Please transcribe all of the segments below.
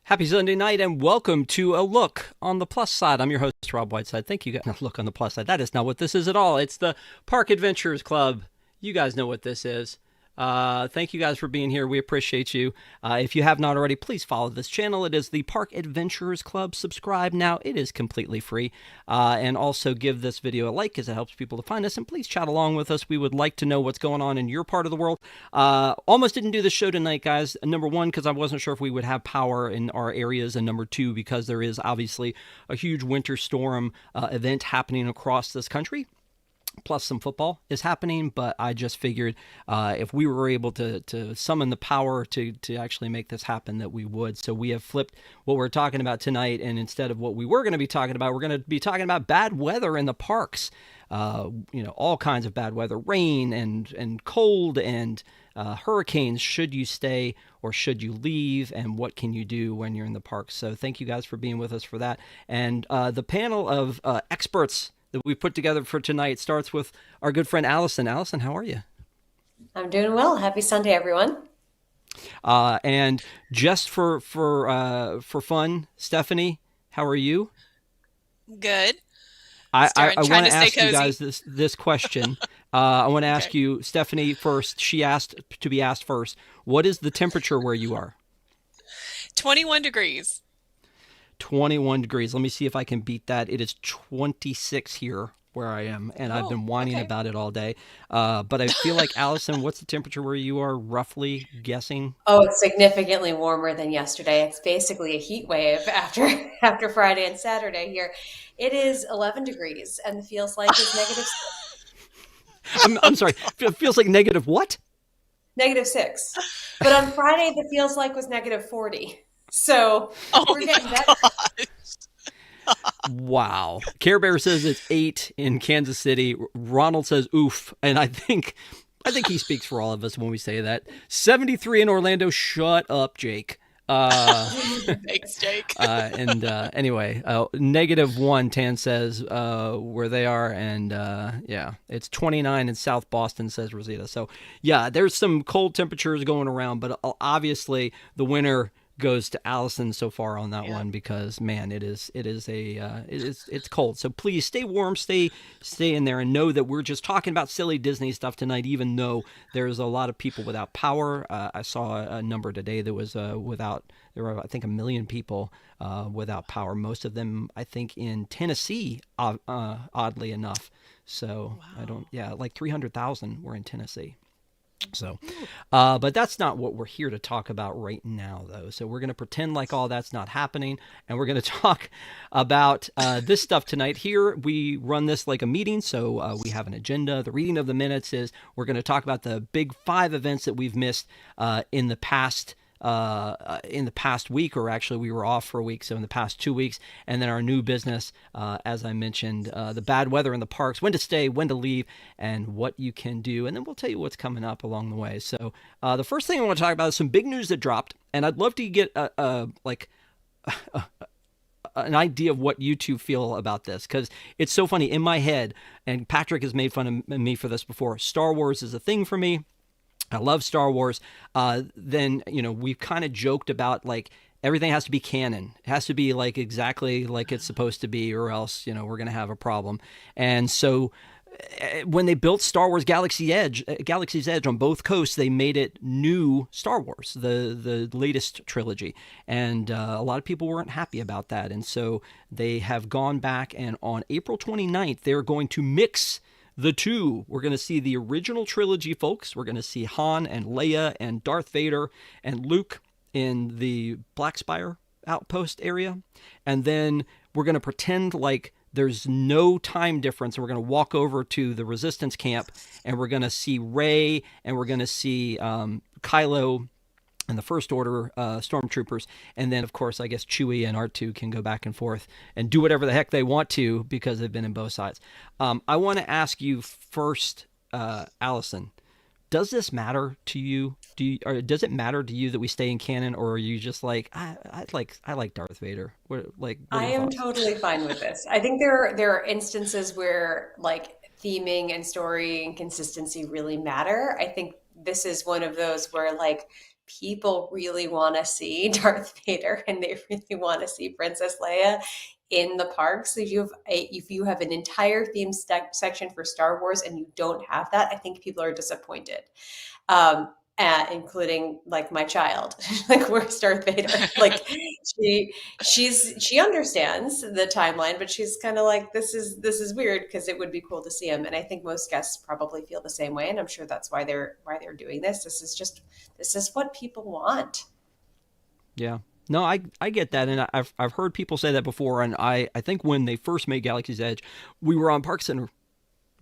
Happy Sunday night and welcome to A Look on the Plus Side. I'm your host, Rob Whiteside. Thank you guys. A Look on the Plus Side. That is not what this is at all. It's the Park Adventurers Club. You guys know what this is. Thank you guys for being here. We appreciate you. If you have not already, please follow this channel. It is the Park Adventurers Club. Subscribe now. It is completely free. And also give this video a like because it helps people to find us. And please chat along with us. We would like to know what's going on in your part of the world. Almost didn't do the show tonight, guys. Number one, because I wasn't sure if we would have power in our areas. And number two, because there is obviously a huge winter storm event happening across this country. Plus some football is happening, but I just figured if we were able to summon the power to actually make this happen, that we would. So we have flipped what we're talking about tonight, and instead of what we were going to be talking about, we're going to be talking about bad weather in the parks. All kinds of bad weather, rain and cold and hurricanes. Should you stay or should you leave, and what can you do when you're in the parks? So thank you guys for being with us for that. And the panel of experts that we put together for tonight starts with our good friend Allison. Allison, how are you? I'm doing well. Happy Sunday, everyone. And just for fun, Stephanie, how are you? Good. I Trying want to to stay ask you cozy. guys this question. I want to ask Okay. you, Stephanie, first. She asked to be asked first. What is the temperature where you are? 21 degrees. 21 degrees. Let me see if I can beat that. It is 26 here where I am, and I've been Oh, whining okay. about it all day. But I feel like, Allison, what's the temperature where you are, roughly guessing? Oh, it's significantly warmer than yesterday. It's basically a heat wave after after Friday and Saturday here. It is 11 degrees and the feels like is I'm sorry. It feels like negative what? negative 6. But on Friday the feels like was negative 40. So Oh we're my getting better. God. Wow. Care Bear says it's 8 in Kansas City. Ronald says oof, and I think he speaks for all of us when we say that. 73 in Orlando. Shut up, Jake. Thanks, Jake. And anyway, -1, Tan says where they are, and yeah, it's 29 in South Boston, says Rosita. So yeah, there's some cold temperatures going around, but obviously the winner goes to Allison so far on that Yeah. one, because man, it's cold. So please stay warm, stay in there, and know that we're just talking about silly Disney stuff tonight, even though there's a lot of people without power. I saw a number today that was there were, I think, 1 million people without power, most of them I think in Tennessee, oddly enough. So I Wow. don't, yeah, like 300,000 were in Tennessee. So, but that's not what we're here to talk about right now, though. So we're going to pretend like all that's not happening, and we're going to talk about this stuff tonight. Here, we run this like a meeting, so we have an agenda. The reading of the minutes is we're going to talk about the big 5 events that we've missed in the past. In the past week, or actually we were off for a week, so in the past 2 weeks, and then our new business, as I mentioned, the bad weather in the parks, when to stay, when to leave, and what you can do, and then we'll tell you what's coming up along the way. So the first thing I want to talk about is some big news that dropped, and I'd love to get an idea of what you two feel about this, because it's so funny in my head, and Patrick has made fun of me for this before. Star Wars is a thing for me. I love Star Wars. Then, we've kind of joked about like everything has to be canon. It has to be like exactly like it's supposed to be, or else, we're going to have a problem. And so when they built Star Wars Galaxy's Edge on both coasts, they made it new Star Wars, the latest trilogy. And a lot of people weren't happy about that. And so they have gone back, and on April 29th, they're going to mix the two. We're going to see the original trilogy, folks. We're going to see Han and Leia and Darth Vader and Luke in the Black Spire outpost area. And then we're going to pretend like there's no time difference, and we're going to walk over to the Resistance camp, and we're going to see Rey, and we're going to see Kylo and the First Order stormtroopers, and then, of course, I guess Chewie and R2 can go back and forth and do whatever the heck they want to, because they've been in both sides. I want to ask you first, Allison, does this matter to you? Or does it matter to you that we stay in canon, or are you just like, I like Darth Vader? What are I your am thoughts? totally fine with this. I think there are instances where like theming and story and consistency really matter. I think this is one of those where like people really want to see Darth Vader and they really want to see Princess Leia in the parks. So if you have an entire theme section for Star Wars and you don't have that, I think people are disappointed. Including like my child, like where's Darth Vader? Like she understands the timeline, but she's kind of like, this is weird because it would be cool to see him. And I think most guests probably feel the same way, and I'm sure that's why they're doing this. This is what people want. Yeah. No, I get that, and I've heard people say that before, and I think when they first made Galaxy's Edge, we were on Park Center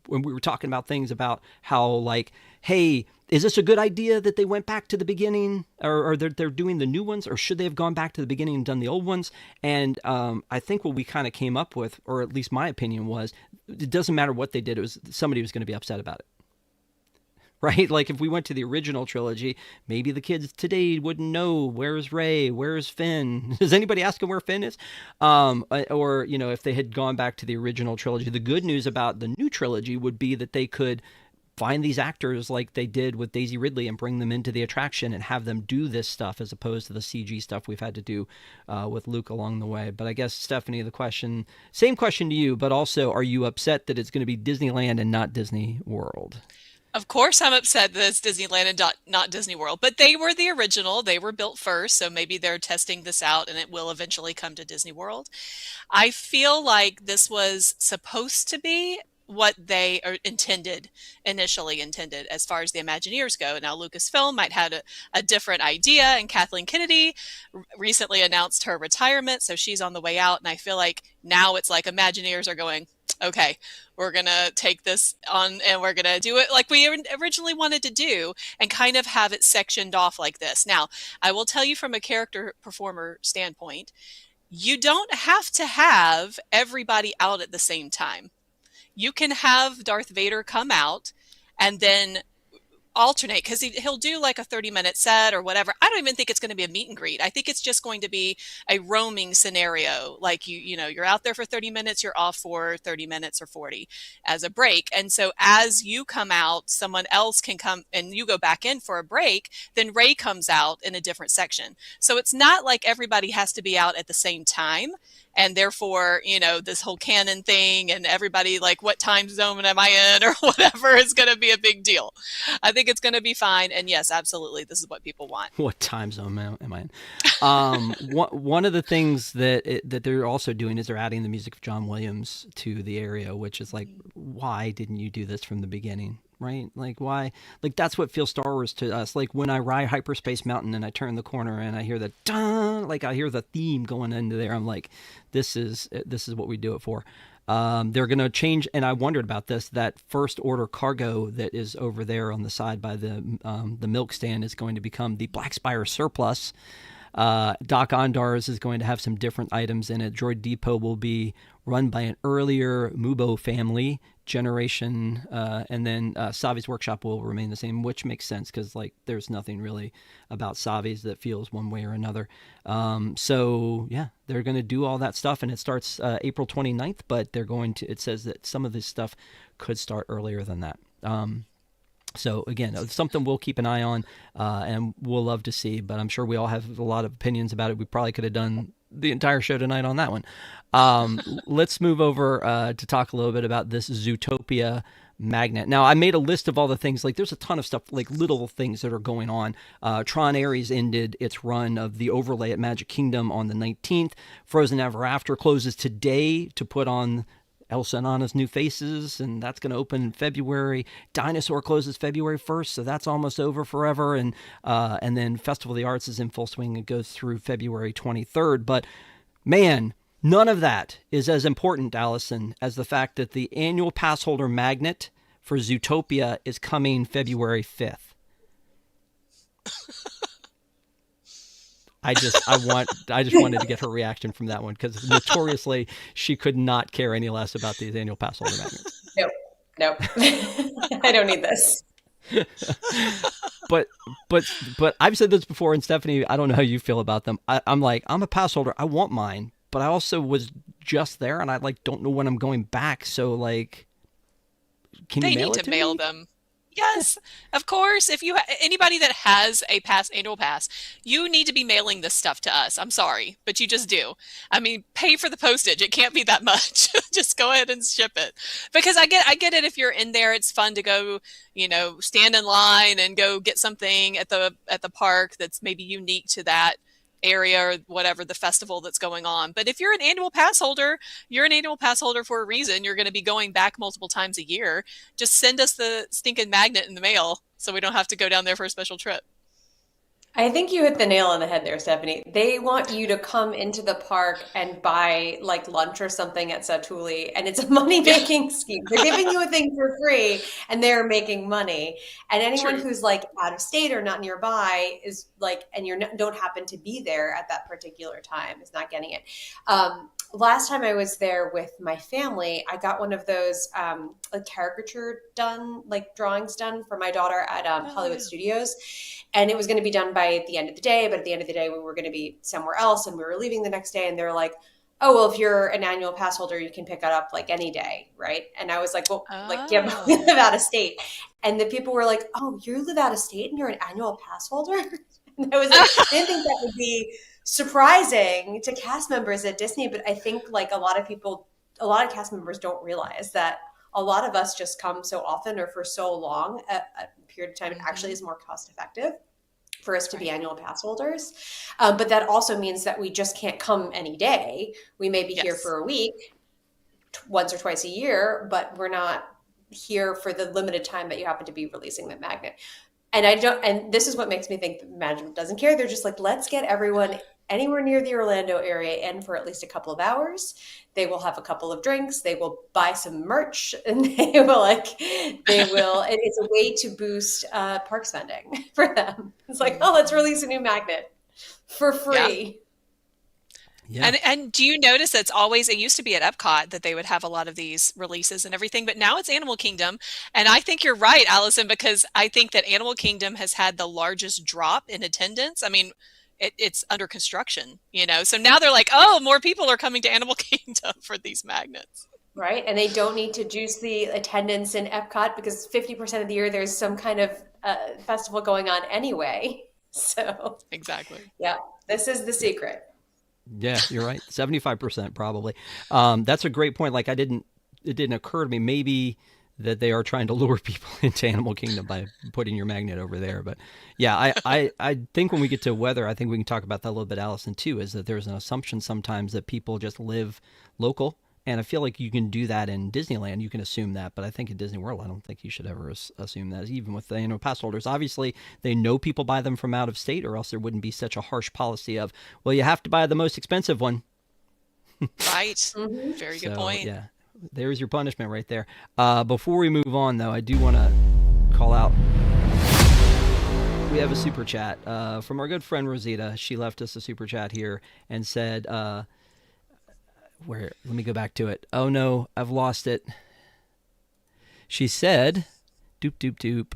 when we were talking about things about how, like, hey, is this a good idea that they went back to the beginning, or they're doing the new ones, or should they have gone back to the beginning and done the old ones? And I think what we kind of came up with, or at least my opinion was, it doesn't matter what they did, it was somebody was going to be upset about it. Right? Like if we went to the original trilogy, maybe the kids today wouldn't know, where's Rey, where's Finn? Is anybody asking where Finn is? Or, you know, if they had gone back to the original trilogy, the good news about the new trilogy would be that they could find these actors like they did with Daisy Ridley and bring them into the attraction and have them do this stuff as opposed to the CG stuff we've had to do with Luke along the way. But I guess, Stephanie, same question to you, but also, are you upset that it's going to be Disneyland and not Disney World? Of course, I'm upset that it's Disneyland and not Disney World, but they were the original. They were built first, so maybe they're testing this out and it will eventually come to Disney World. I feel like this was supposed to be what they initially intended as far as the Imagineers go. Now, Lucasfilm might have a different idea, and Kathleen Kennedy recently announced her retirement, so she's on the way out, and I feel like now it's like Imagineers are going, okay, we're going to take this on and we're going to do it like we originally wanted to do and kind of have it sectioned off like this. Now, I will tell you from a character performer standpoint, you don't have to have everybody out at the same time. You can have Darth Vader come out and then alternate, because he'll do like a 30-minute set or whatever. I don't even think it's going to be a meet and greet. I think it's just going to be a roaming scenario. Like you know, you're out there for 30 minutes, you're off for 30 minutes or 40 as a break. And so as you come out, someone else can come and you go back in for a break, then Rey comes out in a different section. So it's not like everybody has to be out at the same time. And therefore, you know, this whole canon thing and everybody like, what time zone am I in or whatever is going to be a big deal. I think it's going to be fine. And yes, absolutely, this is what people want. What time zone am I in? One of the things that they're also doing is they're adding the music of John Williams to the area, which is like, why didn't you do this from the beginning? Right? Like, why? Like, that's what feels Star Wars to us. Like, when I ride Hyperspace Mountain and I turn the corner and I hear the dun, like I hear the theme going into there, I'm like, this is what we do it for. They're going to change, and I wondered about this, that first order cargo that is over there on the side by the milk stand is going to become the Black Spire surplus. Doc Ondar's is going to have some different items in it. Droid Depot will be run by an earlier Mubo family generation, and then Savi's workshop will remain the same, which makes sense because like there's nothing really about Savi's that feels one way or another. So yeah, they're going to do all that stuff, and it starts April 29th, but it says that some of this stuff could start earlier than that. So again, it's something we'll keep an eye on, and we'll love to see, but I'm sure we all have a lot of opinions about it. We probably could have done the entire show tonight on that one. Let's move over to talk a little bit about this Zootopia magnet. Now, I made a list of all the things, like there's a ton of stuff, like little things that are going on. Tron Ares ended its run of the overlay at Magic Kingdom on the 19th. Frozen Ever After closes today to put on Elsa and Anna's New Faces, and that's going to open in February. Dinosaur closes February 1st, so that's almost over forever. And then Festival of the Arts is in full swing. It goes through February 23rd. But man, none of that is as important, Allison, as the fact that the annual pass holder magnet for Zootopia is coming February 5th. I just wanted to get her reaction from that one, because notoriously she could not care any less about these annual pass holder magnets. Nope. I don't need this. But I've said this before, and Stephanie, I don't know how you feel about them. I'm a pass holder. I want mine, but I also was just there, and I don't know when I'm going back. So can you mail it to me? They need to mail them. Yes, of course. If you anybody that has a annual pass, you need to be mailing this stuff to us. I'm sorry, but you just do. I mean, pay for the postage. It can't be that much. Just go ahead and ship it. Because I get it if you're in there, it's fun to go, stand in line and go get something at the park that's maybe unique to that area or whatever the festival that's going on. But if you're an annual pass holder, you're an annual pass holder for a reason. You're going to be going back multiple times a year. Just send us the stinking magnet in the mail so we don't have to go down there for a special trip. I think you hit the nail on the head there, Stephanie. They want you to come into the park and buy like lunch or something at Satuli, and it's a money-making scheme. They're giving you a thing for free, and they're making money. And anyone True. who's like out of state or not nearby is like, and you don't happen to be there at that particular time, is not getting it. Last time I was there with my family, I got one of those like caricature done, like drawings done for my daughter at Hollywood Studios. And it was going to be done by the end of the day, but at the end of the day, we were going to be somewhere else and we were leaving the next day. And they were like, oh, well, if you're an annual pass holder, you can pick it up like any day, right? And I was like, well, like, yeah, but we live out of state. And the people were like, oh, you live out of state and you're an annual pass holder? And I was like, I didn't think that would be surprising to cast members at Disney, but I think like a lot of cast members don't realize that a lot of us just come so often or for so long a period of time. It actually is more cost effective for us to be annual pass holders. But that also means that we just can't come any day. We may be here for a week, once or twice a year, but we're not here for the limited time that you happen to be releasing the magnet. And this is what makes me think that management doesn't care. They're just like, let's get everyone anywhere near the Orlando area in for at least a couple of hours. They will have a couple of drinks. They will buy some merch, and it's a way to boost park spending for them. It's like, oh, let's release a new magnet for free. Yeah. And do you notice it used to be at EPCOT that they would have a lot of these releases and everything, but now it's Animal Kingdom. And I think you're right, Allison, because I think that Animal Kingdom has had the largest drop in attendance. I mean, it's under construction, so now they're like, oh, more people are coming to Animal Kingdom for these magnets. Right. And they don't need to juice the attendance in EPCOT because 50% of the year there's some kind of festival going on anyway. So exactly. Yeah, this is the secret. Yeah, you're right. 75% probably. That's a great point. Like it didn't occur to me maybe that they are trying to lure people into Animal Kingdom by putting your magnet over there. But yeah, I think when we get to weather, I think we can talk about that a little bit, Allison, too, is that there's an assumption sometimes that people just live local. And I feel like you can do that in Disneyland. You can assume that. But I think in Disney World, I don't think you should ever assume that, even with the annual pass holders. Obviously, they know people buy them from out of state, or else there wouldn't be such a harsh policy of, well, you have to buy the most expensive one. Right. Mm-hmm. Very good point. Yeah. There's your punishment right there. Before we move on, though, I do want to call out. We have a super chat from our good friend Rosita. She left us a super chat here and said, let me go back to it. Oh, no, I've lost it. She said, doop, doop, doop.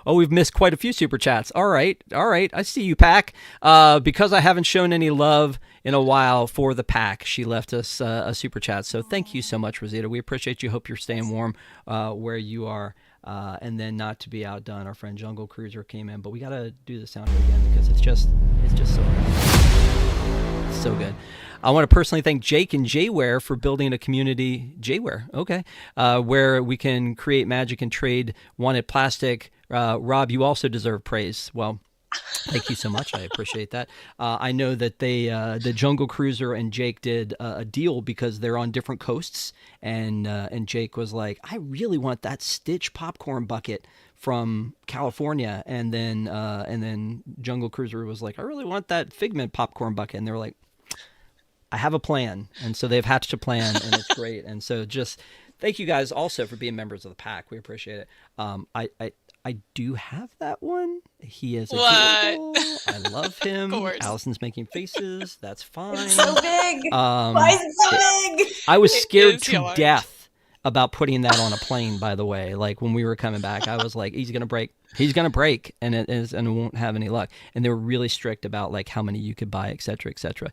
Oh, we've missed quite a few super chats. All right. I see you, Pack. Because I haven't shown any love in a while for the Pack, she left us a super chat. So thank you so much, Rosita. We appreciate you. Hope you're staying warm where you are. And then, not to be outdone, our friend Jungle Cruiser came in, but we got to do the sound again because it's just so good. So good. I want to personally thank Jake and Jayware for building a community, Jayware, okay, where we can create magic and trade wanted plastic. Rob, you also deserve praise. Well, thank you so much. I appreciate that. I know that the Jungle Cruiser and Jake did a deal because they're on different coasts, and Jake was like, I really want that Stitch popcorn bucket from California, and then Jungle Cruiser was like, I really want that Figment popcorn bucket, and they were like, I have a plan. And so they've hatched a plan, and it's great. And so just thank you guys also for being members of the Pack. We appreciate it. I do have that one. He is adorable. I love him. Allison's making faces. That's fine. It's so big. Why is it so big? I was scared to death about putting that on a plane, by the way. Like when we were coming back, I was like, he's going to break. He's going to break, and it won't have any luck. And they were really strict about like how many you could buy, et cetera, et cetera.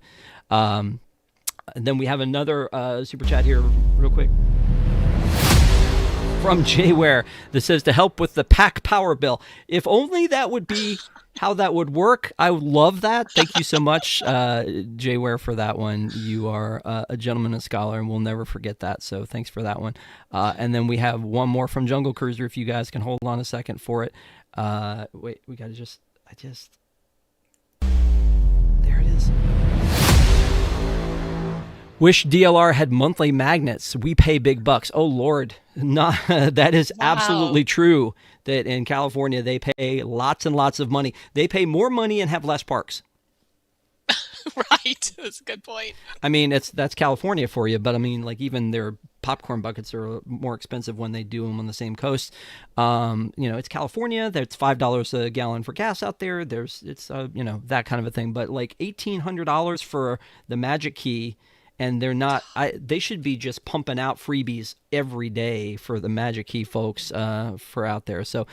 And then we have another super chat here real quick from Jayware that says to help with the pack power bill. If only that would be how that would work. I would love that. Thank you so much, Jayware, for that one. You are a gentleman and scholar, and we'll never forget that. So thanks for that one. And then we have one more from Jungle Cruiser. If you guys can hold on a second for it. Wait, we got to there it is. Wish DLR had monthly magnets. We pay big bucks. Oh Lord, that is absolutely true. That in California they pay lots and lots of money. They pay more money and have less parks. Right, that's a good point. I mean, that's California for you, but I mean, like even their popcorn buckets are more expensive when they do them on the same coast. It's California. There's $5 a gallon for gas out there. It's that kind of a thing. But like $1,800 for the Magic Key. And they're not. They should be just pumping out freebies every day for the Magic Key folks for out there. So,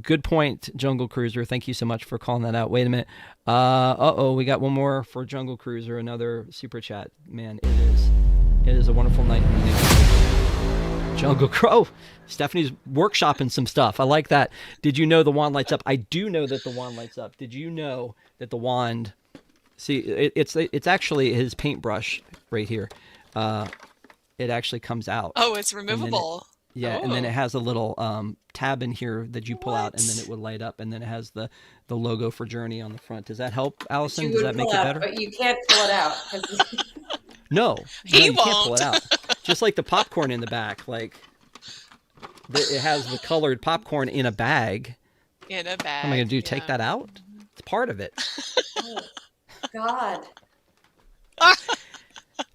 good point, Jungle Cruiser. Thank you so much for calling that out. Wait a minute. We got one more for Jungle Cruiser. Another super chat. Man, it is a wonderful night in the neighborhood. Jungle Crow. Stephanie's workshopping some stuff. I like that. Did you know the wand lights up? I do know that the wand lights up. Did you know that the wand? See, it's actually his paintbrush right here. It actually comes out. Oh, it's removable. And then it has a little tab in here that you pull out, and then it would light up, and then it has the logo for Journey on the front. Does that help, Allison? Does that make it better? But you can't pull it out. No, you can't pull it out. Just like the popcorn in the back, like it has the colored popcorn in a bag. In a bag. What am I gonna do? Take that out? It's part of it. God.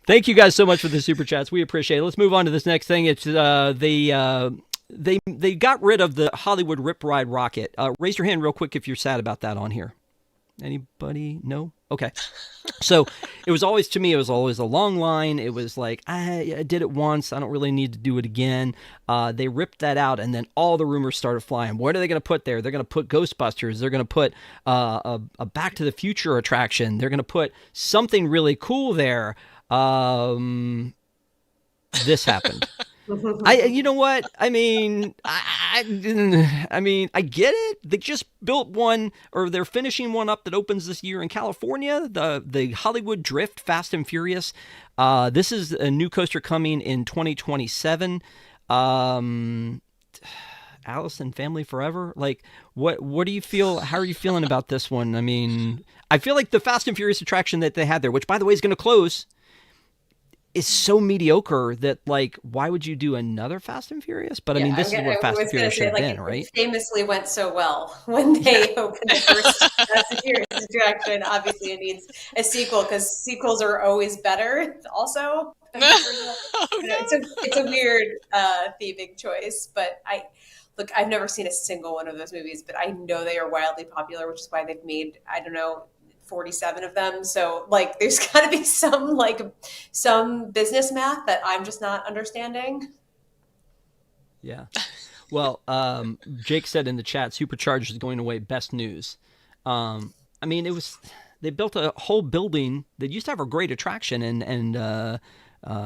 Thank you guys so much for the super chats. We appreciate it. Let's move on to this next thing. It's they got rid of the Hollywood Rip Ride rocket. Raise your hand real quick if you're sad about that on here. Anybody? No? Okay. So it was always a long line. It was like, I did it once. I don't really need to do it again. They ripped that out, and then all the rumors started flying. What are they going to put there? They're going to put Ghostbusters. They're going to put a Back to the Future attraction. They're going to put something really cool there. This happened. You know what? I mean, I get it. They just built one, or they're finishing one up that opens this year in California. The Hollywood Drift Fast and Furious. This is a new coaster coming in 2027. Alice and Family Forever. Like, what do you feel? How are you feeling about this one? I mean, I feel like the Fast and Furious attraction that they had there, which by the way is going to close, is so mediocre that, like, why would you do another Fast and Furious? But I mean, this is what Fast and Furious should have been, right? It famously went so well when they opened the first Fast and Furious attraction. Obviously, it needs a sequel because sequels are always better. Also, it's a weird theming choice, but I've never seen a single one of those movies, but I know they are wildly popular, which is why they've made 47 of them. So like there's got to be some business math that I'm just not understanding. Yeah. Well, Jake said in the chat, Supercharged is going away. Best news. I mean, they built a whole building that used to have a great attraction, and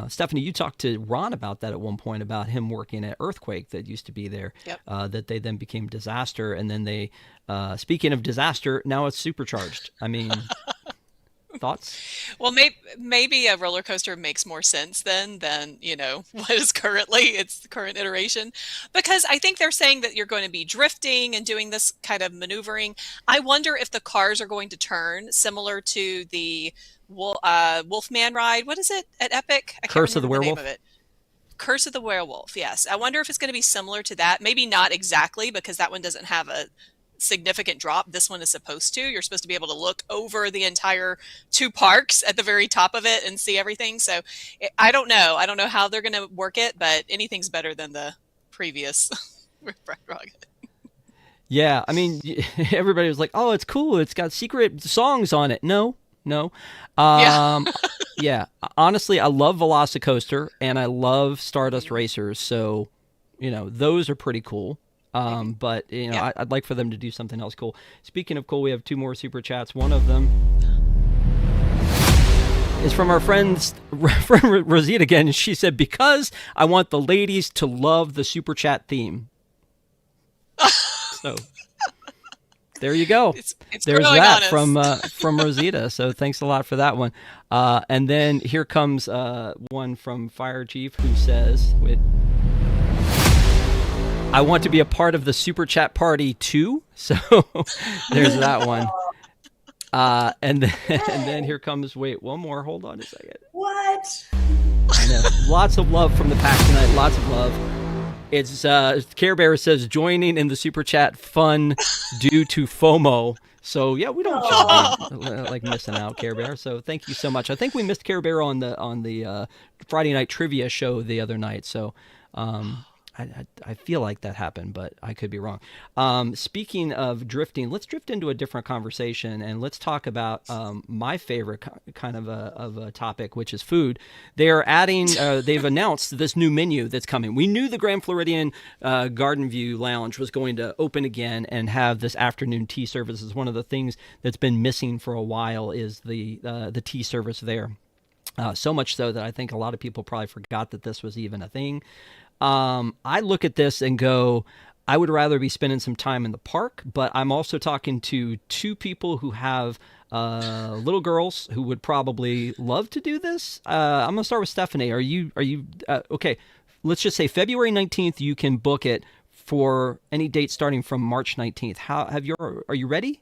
Stephanie, you talked to Ron about that at one point, about him working at Earthquake that used to be there. Yep. That they then became Disaster, and then they, speaking of Disaster, now it's Supercharged. I mean, thoughts? Well, maybe a roller coaster makes more sense than what is currently its current iteration, because I think they're saying that you're going to be drifting and doing this kind of maneuvering. I wonder if the cars are going to turn similar to the Wolfman ride. What is it at Epic? I can't Curse of the remember Werewolf. name of it. Curse of the Werewolf. Yes. I wonder if it's going to be similar to that. Maybe not exactly, because that one doesn't have a significant drop. This one is supposed to. You're supposed to be able to look over the entire two parks at the very top of it and see everything. So I don't know. I don't know how they're going to work it, but anything's better than the previous rocket. Yeah. I mean, everybody was like, oh, it's cool. It's got secret songs on it. No. Yeah. Honestly, I love Velocicoaster and I love Stardust Racers. So, those are pretty cool. But I'd like for them to do something else cool. Speaking of cool, we have two more super chats. One of them is from our friend Rosita again. She said, because I want the ladies to love the Super Chat theme. So there you go. It's There's growing that on us. from Rosita. So thanks a lot for that one. And then here comes one from Fire Chief who says, I want to be a part of the Super Chat party too. So there's that one. And then here comes, one more. Hold on a second. What? I know. Lots of love from the pack tonight. Lots of love. It's Care Bear says joining in the Super Chat fun due to FOMO. So yeah, we don't like missing out, Care Bear. So thank you so much. I think we missed Care Bear on the Friday night trivia show the other night. So I feel like that happened, but I could be wrong. Speaking of drifting, let's drift into a different conversation and let's talk about my favorite kind of a topic, which is food. They are adding, they've announced this new menu that's coming. We knew the Grand Floridian Garden View Lounge was going to open again and have this afternoon tea service. One of the things that's been missing for a while is the tea service there. So much so that I think a lot of people probably forgot that this was even a thing. I look at this and go, I would rather be spending some time in the park, but I'm also talking to two people who have little girls who would probably love to do this. I'm going to start with Stephanie. Are you okay? Let's just say February 19th, you can book it for any date starting from March 19th. Are you ready?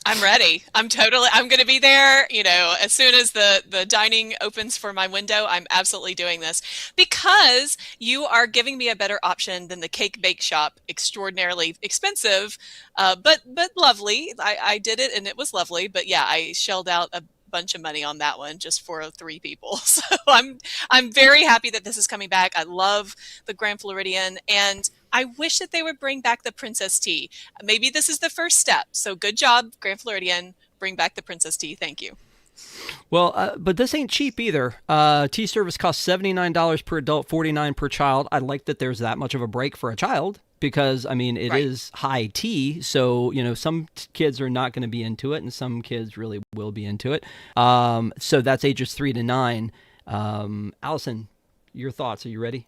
I'm ready. I'm going to be there, as soon as the dining opens for my window. I'm absolutely doing this because you are giving me a better option than the cake bake shop, extraordinarily expensive, but lovely. I did it and it was lovely, but yeah, I shelled out a bunch of money on that one just for 3 people. So I'm very happy that this is coming back. I love the Grand Floridian, and I wish that they would bring back the Princess Tea. Maybe this is the first step. So good job, Grand Floridian. Bring back the Princess Tea. Thank you. Well, but this ain't cheap either. Tea service costs $79 per adult, $49 per child. I like that there's that much of a break for a child because, I mean, it is high tea. So, some kids are not going to be into it and some kids really will be into it. So that's ages 3 to 9. Allison, your thoughts. Are you ready?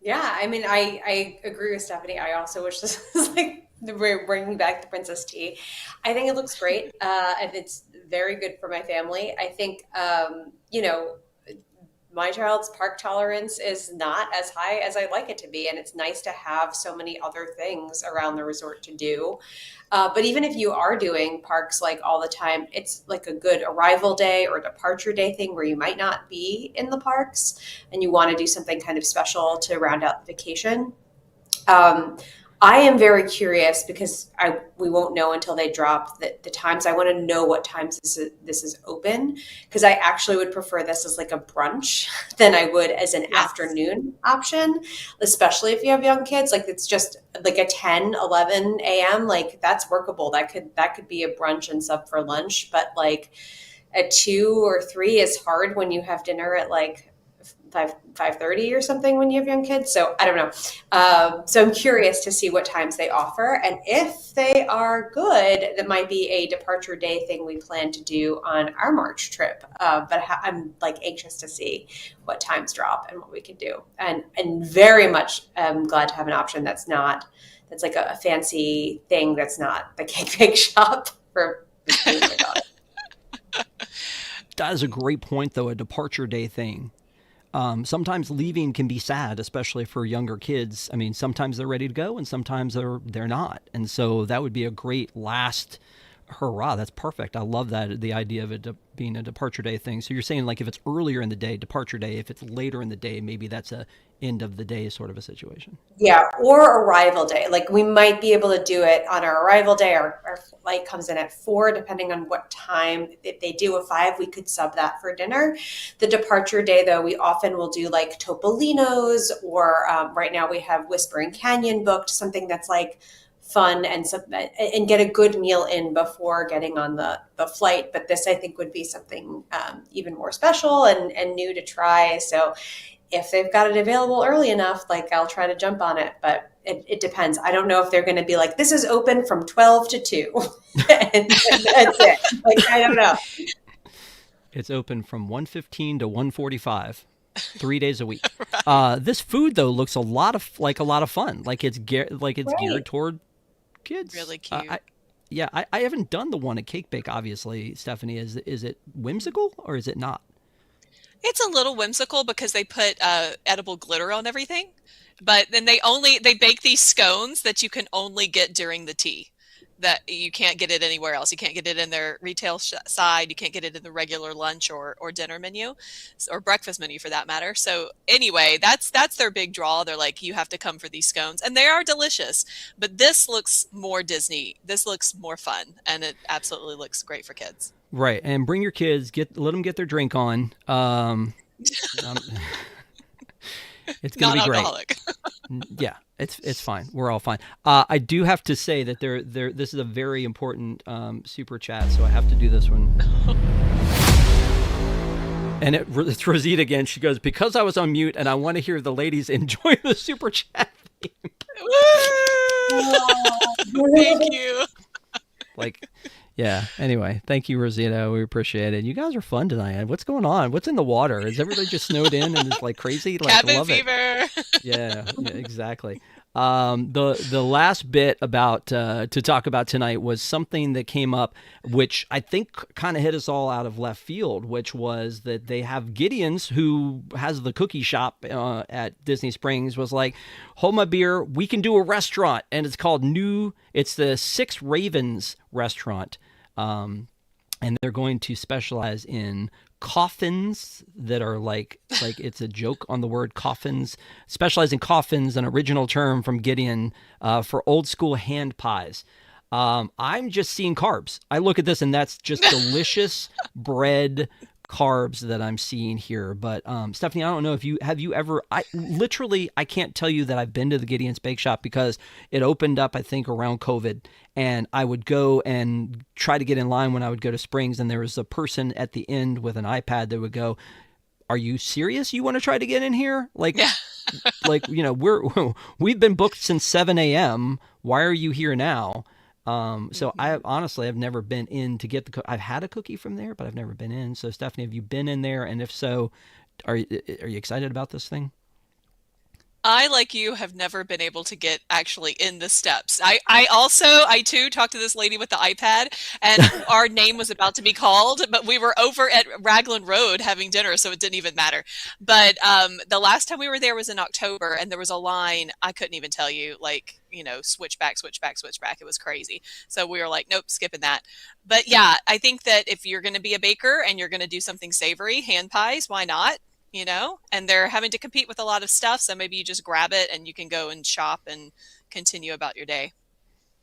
Yeah, I mean, I agree with Stephanie. I also wish this was like we're bringing back the Princess Tea. I think it looks great, and it's very good for my family. I think, my child's park tolerance is not as high as I'd like it to be, and it's nice to have so many other things around the resort to do. But even if you are doing parks like all the time, it's like a good arrival day or departure day thing where you might not be in the parks and you want to do something kind of special to round out the vacation. I am very curious because we won't know until they drop the times. I want to know what times this is open because I actually would prefer this as like a brunch than I would as an afternoon option, especially if you have young kids. Like it's just like a 10, 11 a.m. Like that's workable. That could be a brunch and sub for lunch, but like at 2 or 3 is hard when you have dinner at like 5:30 or something when you have young kids. So I don't know. So I'm curious to see what times they offer. And if they are good, that might be a departure day thing we plan to do on our March trip. But I'm like anxious to see what times drop and what we can do. And very much glad to have an option that's like a fancy thing that's not the cake bake shop for my daughter. That is a great point, though, a departure day thing. Sometimes leaving can be sad, especially for younger kids. I mean, sometimes they're ready to go and sometimes they're not. And so that would be a great last hurrah. That's perfect. I love that, the idea of it being a departure day thing. So you're saying like if it's earlier in the day, departure day. If it's later in the day, maybe that's a end of the day sort of a situation. Yeah, or arrival day. Like we might be able to do it on our arrival day. Our flight comes in at 4, depending on what time. If they do a 5, we could sub that for dinner. The departure day, though, we often will do like Topolino's or right now we have Whispering Canyon booked, something that's like fun and get a good meal in before getting on the flight. But this, I think, would be something even more special and new to try. So if they've got it available early enough, like I'll try to jump on it, but it depends. I don't know if they're going to be like, this is open from 12 to 2. And that's it. Like, I don't know. It's open from 1:15 to 1:45, 3 days a week. This food though looks a lot of fun. Like it's Right. geared toward kids. Really cute. I haven't done the one at Cake Bake. Obviously, Stephanie, is it whimsical or is it not? It's a little whimsical because they put edible glitter on everything, but then they bake these scones that you can only get during the tea. That you can't get it anywhere else. You can't get it in their retail side. You can't get it in the regular lunch or dinner menu, or breakfast menu for that matter. So anyway, that's their big draw. They're like, you have to come for these scones, and they are delicious. But this looks more Disney. This looks more fun, and it absolutely looks great for kids. Right, and bring your kids. Let them get their drink on. Um, it's gonna be great. Non-alcoholic. Yeah, it's fine. We're all fine. I do have to say that this is a very important super chat, so I have to do this one. And it's Rosita again. She goes, because I was on mute and I want to hear the ladies enjoy the super chat theme. Woo! Thank you. Like, yeah. Anyway, thank you, Rosita. We appreciate it. You guys are fun tonight. What's going on? What's in the water? Is everybody just snowed in and it's like crazy? Like, Cabin love fever. it. Yeah, exactly. The last bit about to talk about tonight was something that came up, which I think kind of hit us all out of left field, which was that they have Gideon's, who has the cookie shop at Disney Springs, was like, hold my beer, we can do a restaurant, and it's called it's the Six Ravens restaurant, and they're going to specialize in coffins that are like it's a joke on the word coffins. Specialize in coffins, an original term from Gideon for old school hand pies. I'm just seeing carbs. I look at this and that's just delicious bread carbs that I'm seeing here. But Stephanie, I don't know if you ever. I can't tell you that I've been to the Gideon's Bake Shop because it opened up I think around COVID, and I would go and try to get in line when I would go to Springs, and there was a person at the end with an iPad that would go, "Are you serious? You want to try to get in here? Like, Yeah. like we've been booked since 7 a.m. Why are you here now?" So I honestly have never been in to get I've had a cookie from there, but I've never been in. So Stephanie, have you been in there? And if so, are you excited about this thing? I, like you, have never been able to get actually in the steps. I too talked to this lady with the iPad, and our name was about to be called, but we were over at Raglan Road having dinner, so it didn't even matter. But the last time we were there was in October, and there was a line, I couldn't even tell you, like, switch back, switch back, switch back. It was crazy. So we were like, nope, skipping that. But yeah, I think that if you're going to be a baker and you're going to do something savory, hand pies, why not? And they're having to compete with a lot of stuff. So maybe you just grab it and you can go and shop and continue about your day.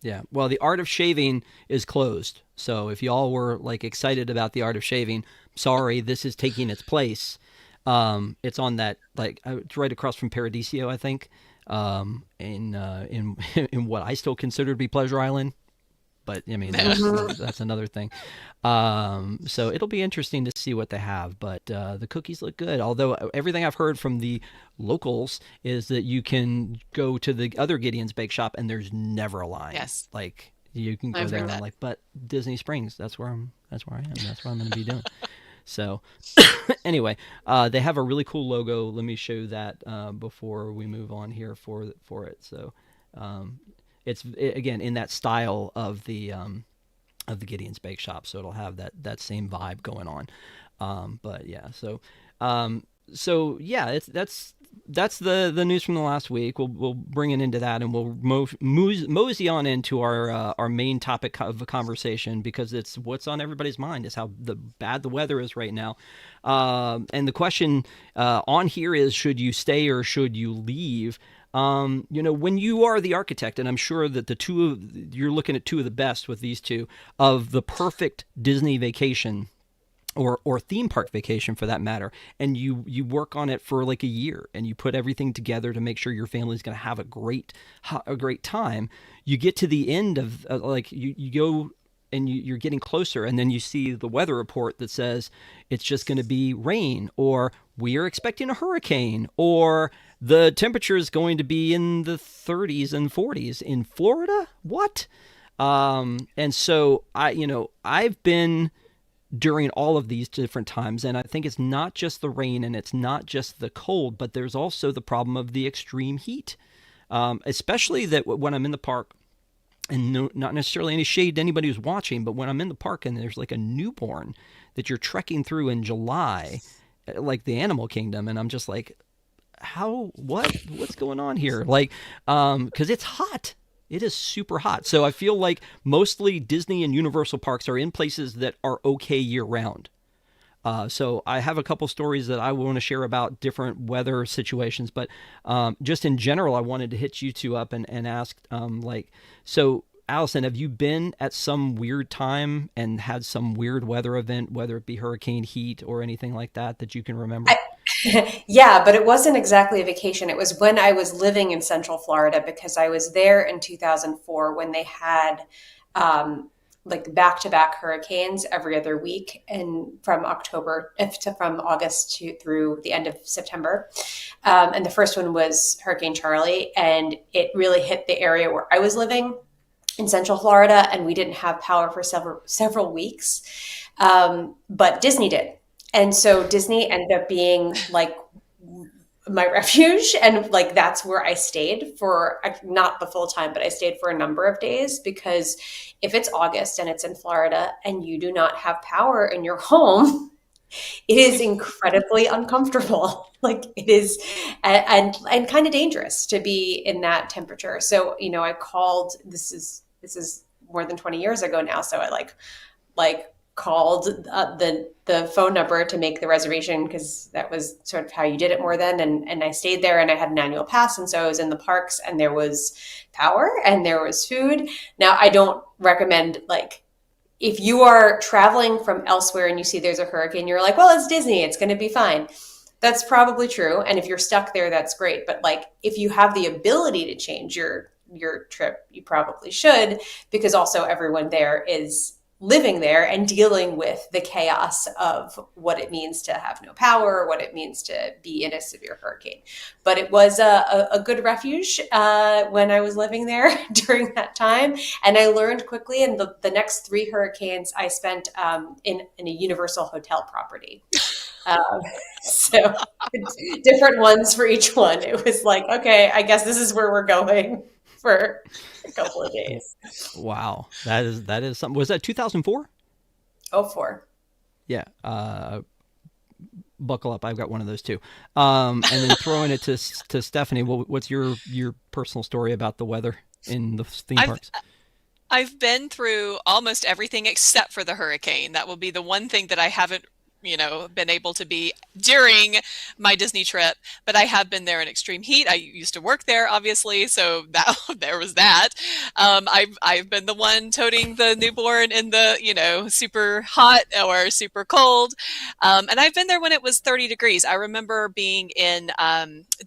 Yeah. Well, the Art of Shaving is closed. So if y'all were like excited about the Art of Shaving, sorry, this is taking its place. It's on that, like, it's right across from Paradiso, I think, in in what I still consider to be Pleasure Island. But I mean, that's another thing. So it'll be interesting to see what they have. But the cookies look good. Although everything I've heard from the locals is that you can go to the other Gideon's Bake Shop and there's never a line. Yes, like you can go there and I'm like, but Disney Springs, that's where I am. That's what I'm going to be doing. So anyway, they have a really cool logo. Let me show that before we move on here for it. So. It's again in that style of the Gideon's Bake Shop, so it'll have that same vibe going on. But yeah, so yeah, that's the news from the last week. We'll bring it into that, and we'll mosey on into our main topic of the conversation, because it's what's on everybody's mind is how bad the weather is right now. And the question on here is, should you stay or should you leave? When you are the architect, and I'm sure that you're looking at two of the best with these two of the perfect Disney vacation or theme park vacation for that matter, and you work on it for like a year and you put everything together to make sure your family's going to have a great time. You get to the end of you go and you're getting closer, and then you see the weather report that says it's just going to be rain, or we are expecting a hurricane, or the temperature is going to be in the 30s and 40s in Florida. What? And so I've been during all of these different times. And I think it's not just the rain and it's not just the cold, but there's also the problem of the extreme heat, especially that when I'm in the park. And no, not necessarily any shade to anybody who's watching, but when I'm in the park and there's like a newborn that you're trekking through in July, like the animal kingdom, and I'm just like, what's going on here? Like, because it's hot. It is super hot. So I feel like mostly Disney and Universal parks are in places that are okay year round. So I have a couple stories that I want to share about different weather situations, but just in general, I wanted to hit you two up and ask, so Allison, have you been at some weird time and had some weird weather event, whether it be hurricane, heat, or anything like that you can remember? Yeah, but it wasn't exactly a vacation. It was when I was living in Central Florida, because I was there in 2004 when they had like back-to-back hurricanes every other week, and from August through the end of September. And the first one was Hurricane Charlie, and it really hit the area where I was living in Central Florida, and we didn't have power for several weeks. But Disney did. And so Disney ended up being like my refuge. And like, that's where I stayed for, not the full time, but I stayed for a number of days, because if it's August and it's in Florida and you do not have power in your home, it is incredibly uncomfortable. Like it is, and kind of dangerous to be in that temperature. So, I called, this is more than 20 years ago now. So I called the phone number to make the reservation, because that was sort of how you did it more then. And I stayed there, and I had an annual pass. And so I was in the parks, and there was power and there was food. Now, I don't recommend, like, if you are traveling from elsewhere and you see there's a hurricane, you're like, well, it's Disney, it's going to be fine. That's probably true. And if you're stuck there, that's great. But like, if you have the ability to change your trip, you probably should, because also everyone there is living there and dealing with the chaos of what it means to have no power, what it means to be in a severe hurricane. But it was a good refuge when I was living there during that time. And I learned quickly, and the next 3 hurricanes I spent in a Universal hotel property. So different ones for each one. It was like, okay, I guess this is where we're going for a couple of days. Wow. That is something. Was that 2004? 04. Yeah. Buckle up. I've got one of those too. And then throwing it to Stephanie. What's your personal story about the weather in the theme parks? I've been through almost everything except for the hurricane. That will be the one thing that I haven't been able to be during my Disney trip, but I have been there in extreme heat. I used to work there, obviously, so that there was that. I've been the one toting the newborn in the super hot or super cold, and I've been there when it was 30 degrees. I remember being in.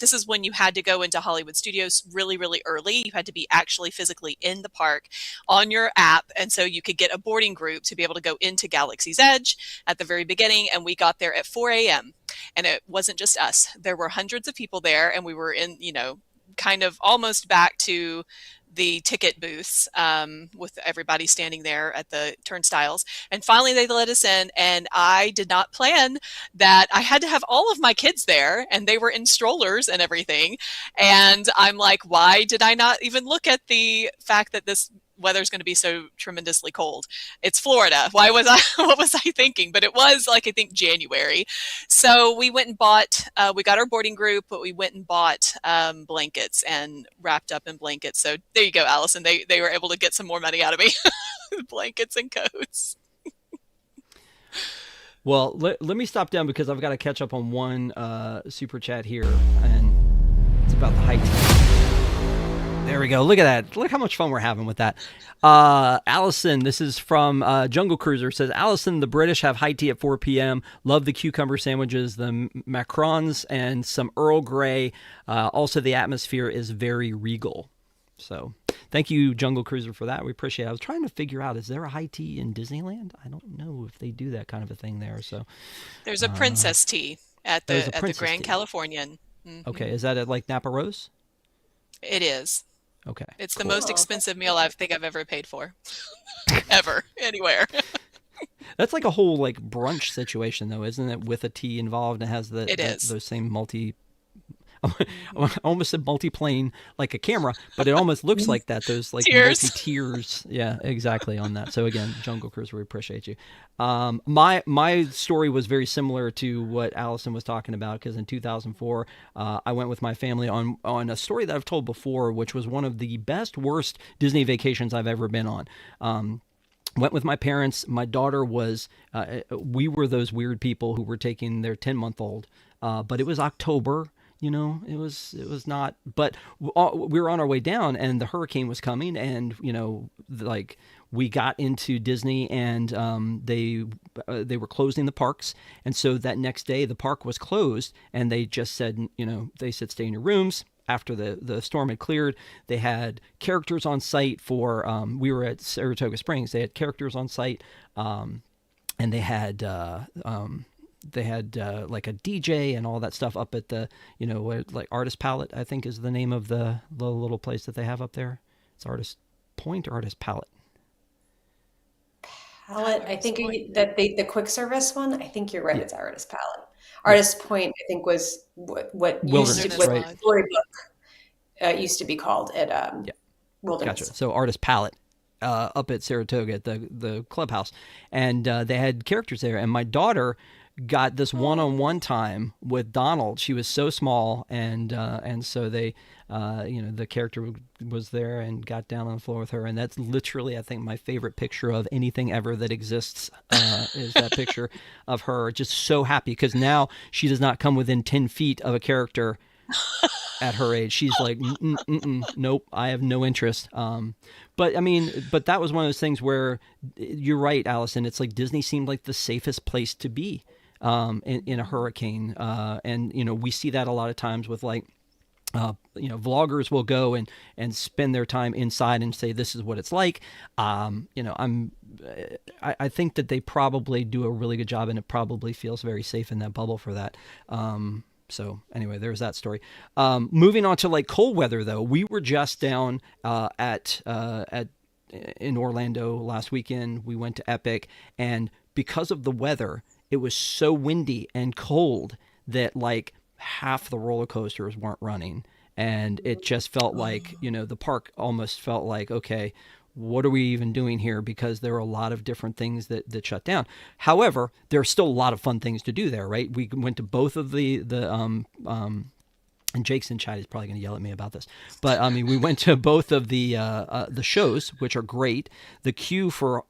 This is when you had to go into Hollywood Studios really, really early. You had to be actually physically in the park on your app, and so you could get a boarding group to be able to go into Galaxy's Edge at the very beginning. And we got there at 4 a.m. And it wasn't just us. There were hundreds of people there, and we were in, kind of almost back to the ticket booths with everybody standing there at the turnstiles. And finally they let us in, and I did not plan that I had to have all of my kids there, and they were in strollers and everything. And I'm like, why did I not even look at the fact that this weather's going to be so tremendously cold? It's Florida. What was I thinking? But it was like, I think January. So we went and bought, we got our boarding group, but we went and bought blankets and wrapped up in blankets. So there you go, Allison. They were able to get some more money out of me. Blankets and coats. Well, let me stop down, because I've got to catch up on one super chat here, and it's about the height. There we go. Look at that. Look how much fun we're having with that. Allison, this is from Jungle Cruiser, says, Allison, the British have high tea at 4 p.m. Love the cucumber sandwiches, the macarons, and some Earl Grey. Also, the atmosphere is very regal. So thank you, Jungle Cruiser, for that. We appreciate it. I was trying to figure out, is there a high tea in Disneyland? I don't know if they do that kind of a thing there. So there's a princess tea at the Grand Californian. Mm-hmm. Okay. Is that at like Napa Rose? It is. Okay. It's the most expensive meal I think I've ever paid for. Ever. Anywhere. That's like a whole like brunch situation though, isn't it? With a tea involved and has It is. those same multi. Mhm. I almost said multi-plane like a camera, but it almost looks like that. Those like Tears. multi-tiers. Yeah, exactly on that. So again, Jungle Cruise, we appreciate you. My story was very similar to what Allison was talking about because in 2004, I went with my family on a story that I've told before, which was one of the best, worst Disney vacations I've ever been on. Went with my parents. My daughter was, we were those weird people who were taking their 10-month-old, but it was October. It was not, but we were on our way down and the hurricane was coming and, like we got into Disney and they were closing the parks. And so that next day the park was closed and they just said, they said, stay in your rooms. After the storm had cleared, they had characters on site for, we were at Saratoga Springs. They had characters on site and they had like a DJ and all that stuff up at the, like Artist Palette, I think is the name of the little place that they have up there. It's Artist Point or Artist Palette. Palette, I think that the quick service one, I think you're right. Yeah. It's Artist Palette. Artist Point, I think, was what used to Wilderness, what right. Storybook used to be called at Yeah. Wilderness. Gotcha. So Artist Palette up at Saratoga at the clubhouse, and they had characters there. And my daughter got this one-on-one time with Donald. She was so small, and so they, the character was there and got down on the floor with her, and that's literally, I think, my favorite picture of anything ever that exists is that picture of her just so happy because now she does not come within 10 feet of a character at her age. She's like, nope, I have no interest. But that was one of those things where you're right, Allison. It's like Disney seemed like the safest place to be in a hurricane. And we see that a lot of times with like, vloggers will go and spend their time inside and say, this is what it's like. I think that they probably do a really good job and it probably feels very safe in that bubble for that. So anyway, there's that story. Moving on to like cold weather though, we were just down in Orlando last weekend. We went to Epic, and because of the weather, it was so windy and cold that like half the roller coasters weren't running, and it just felt like the park almost felt like, okay, what are we even doing here? Because there are a lot of different things that shut down. However, there are still a lot of fun things to do there, right? We went to both of the and Jake's in chat. He's probably going to yell at me about this, but we went to both of the shows, which are great. The queue for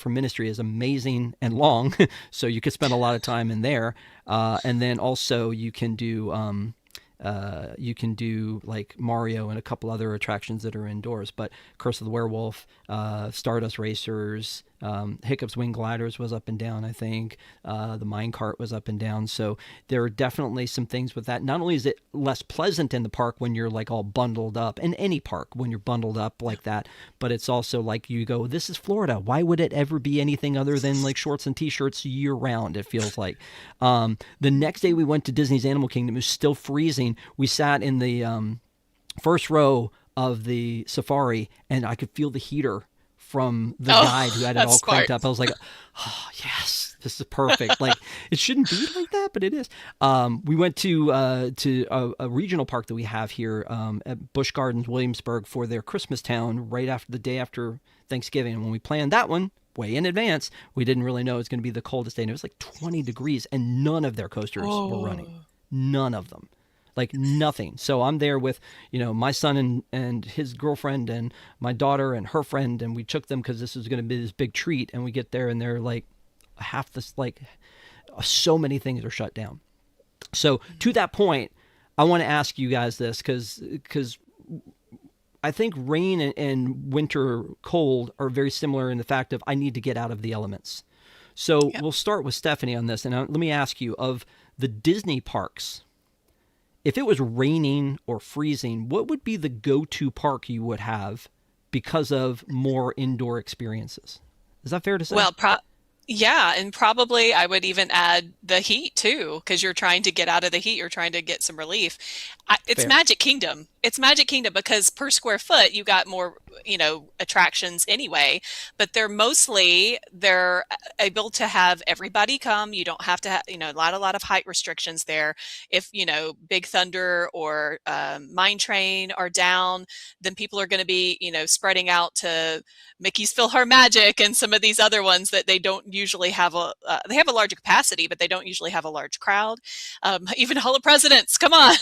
Ministry is amazing and long, so you could spend a lot of time in there. And then also you can do like Mario and a couple other attractions that are indoors, but Curse of the Werewolf, Stardust Racers, Hiccup's Wing Gliders was up and down, I think. The Minecart was up and down. So there are definitely some things with that. Not only is it less pleasant in the park when you're like all bundled up, in any park when you're bundled up like that, but it's also like you go, this is Florida. Why would it ever be anything other than like shorts and t-shirts year round? It feels like. The next day we went to Disney's Animal Kingdom. It was still freezing. We sat in the first row of the safari, and I could feel the heater from the guide who had it all cranked up. I was like, oh, yes, this is perfect. Like, it shouldn't be like that, but it is. We went to a regional park that we have here at Busch Gardens, Williamsburg, for their Christmas town right after the day after Thanksgiving. And when we planned that one way in advance, we didn't really know it was going to be the coldest day. And it was like 20 degrees, and none of their coasters were running. None of them. Like nothing. So I'm there with, my son and his girlfriend and my daughter and her friend, and we took them because this was going to be this big treat. And we get there and they're like half this, like so many things are shut down. So to that point, I want to ask you guys this because I think rain and winter cold are very similar in the fact of I need to get out of the elements. So We'll start with Stephanie on this. And let me ask you, of the Disney parks, if it was raining or freezing, what would be the go-to park you would have because of more indoor experiences? Is that fair to say? Well, yeah, and probably I would even add the heat too, because you're trying to get out of the heat, you're trying to get some relief. It's Fair. Magic Kingdom. It's Magic Kingdom because per square foot you got more attractions anyway, but they're able to have everybody come. You don't have to have, a lot of height restrictions there. If, Big Thunder or Mine Train are down, then people are going to be, spreading out to Mickey's PhilharMagic and some of these other ones that they don't usually have they have a larger capacity, but they don't usually have a large crowd. Even Hall of Presidents, come on,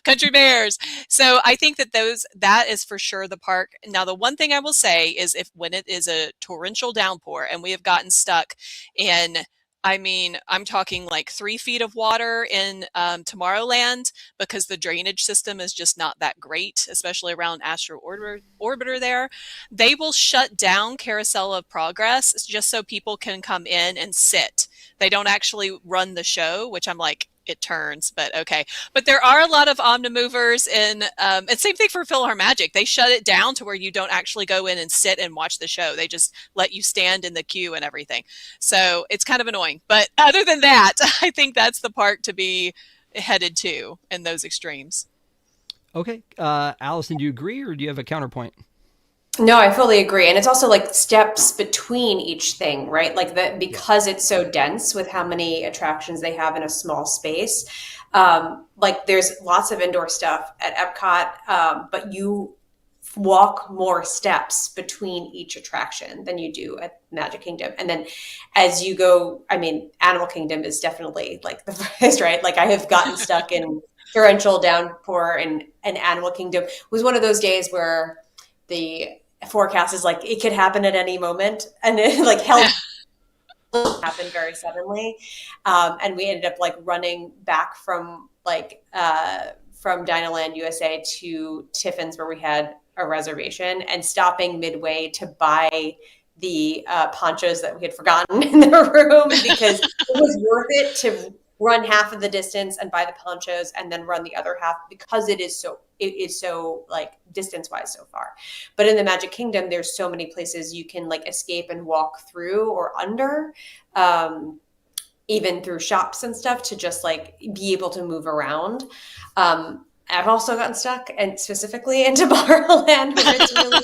Country Bears. So I think that is for sure the park. Now, the one thing I will say is when it is a torrential downpour and we have gotten stuck in, I'm talking like 3 feet of water in Tomorrowland, because the drainage system is just not that great, especially around Astro Orbiter there. They will shut down Carousel of Progress just so people can come in and sit. They don't actually run the show, which I'm like, it turns, but okay. But there are a lot of Omnimovers and same thing for PhilharMagic. They shut it down to where you don't actually go in and sit and watch the show. They just let you stand in the queue and everything. So it's kind of annoying. But other than that, I think that's the park to be headed to in those extremes. Okay. Allison, do you agree or do you have a counterpoint? No, I fully agree. And it's also like steps between each thing, right? Like that, because it's so dense with how many attractions they have in a small space. Like there's lots of indoor stuff at Epcot, but you walk more steps between each attraction than you do at Magic Kingdom. And then as you go, Animal Kingdom is definitely like the first, right? Like I have gotten stuck in torrential downpour, and Animal Kingdom was one of those days where the forecast is like it could happen at any moment, and it like happened very suddenly, and we ended up like running back from Dinoland USA to Tiffin's, where we had a reservation, and stopping midway to buy the ponchos that we had forgotten in the room, because it was worth it to run half of the distance and buy the ponchos and then run the other half, because it is so like distance wise so far. But in the Magic Kingdom, there's so many places you can like escape and walk through or under, even through shops and stuff, to just like be able to move around. I've also gotten stuck, and specifically into Tomorrowland, where it's really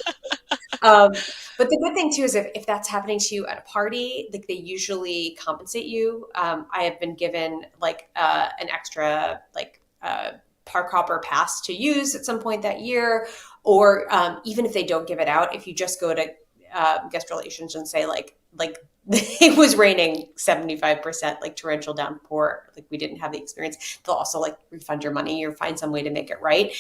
but the good thing too is if that's happening to you at a party, like they usually compensate you. I have been given like an extra park hopper pass to use at some point that year, or even if they don't give it out, if you just go to guest relations and say like it was raining 75%, like torrential downpour, like we didn't have the experience, they'll also like refund your money or find some way to make it right.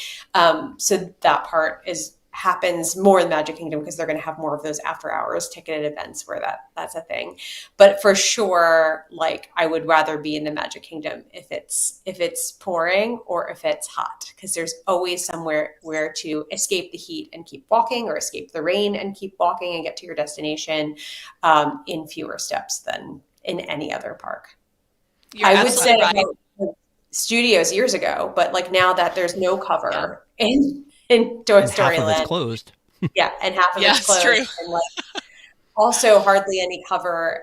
So that part happens more in Magic Kingdom, because they're going to have more of those after hours ticketed events where that's a thing. But for sure, like I would rather be in the Magic Kingdom if it's pouring or if it's hot, because there's always somewhere where to escape the heat and keep walking, or escape the rain and keep walking and get to your destination in fewer steps than in any other park. I would say right. Studios years ago, but like now that there's no cover in Toy Story Land. Half of it's closed. Yeah, and half of it's closed. True. And like, also hardly any cover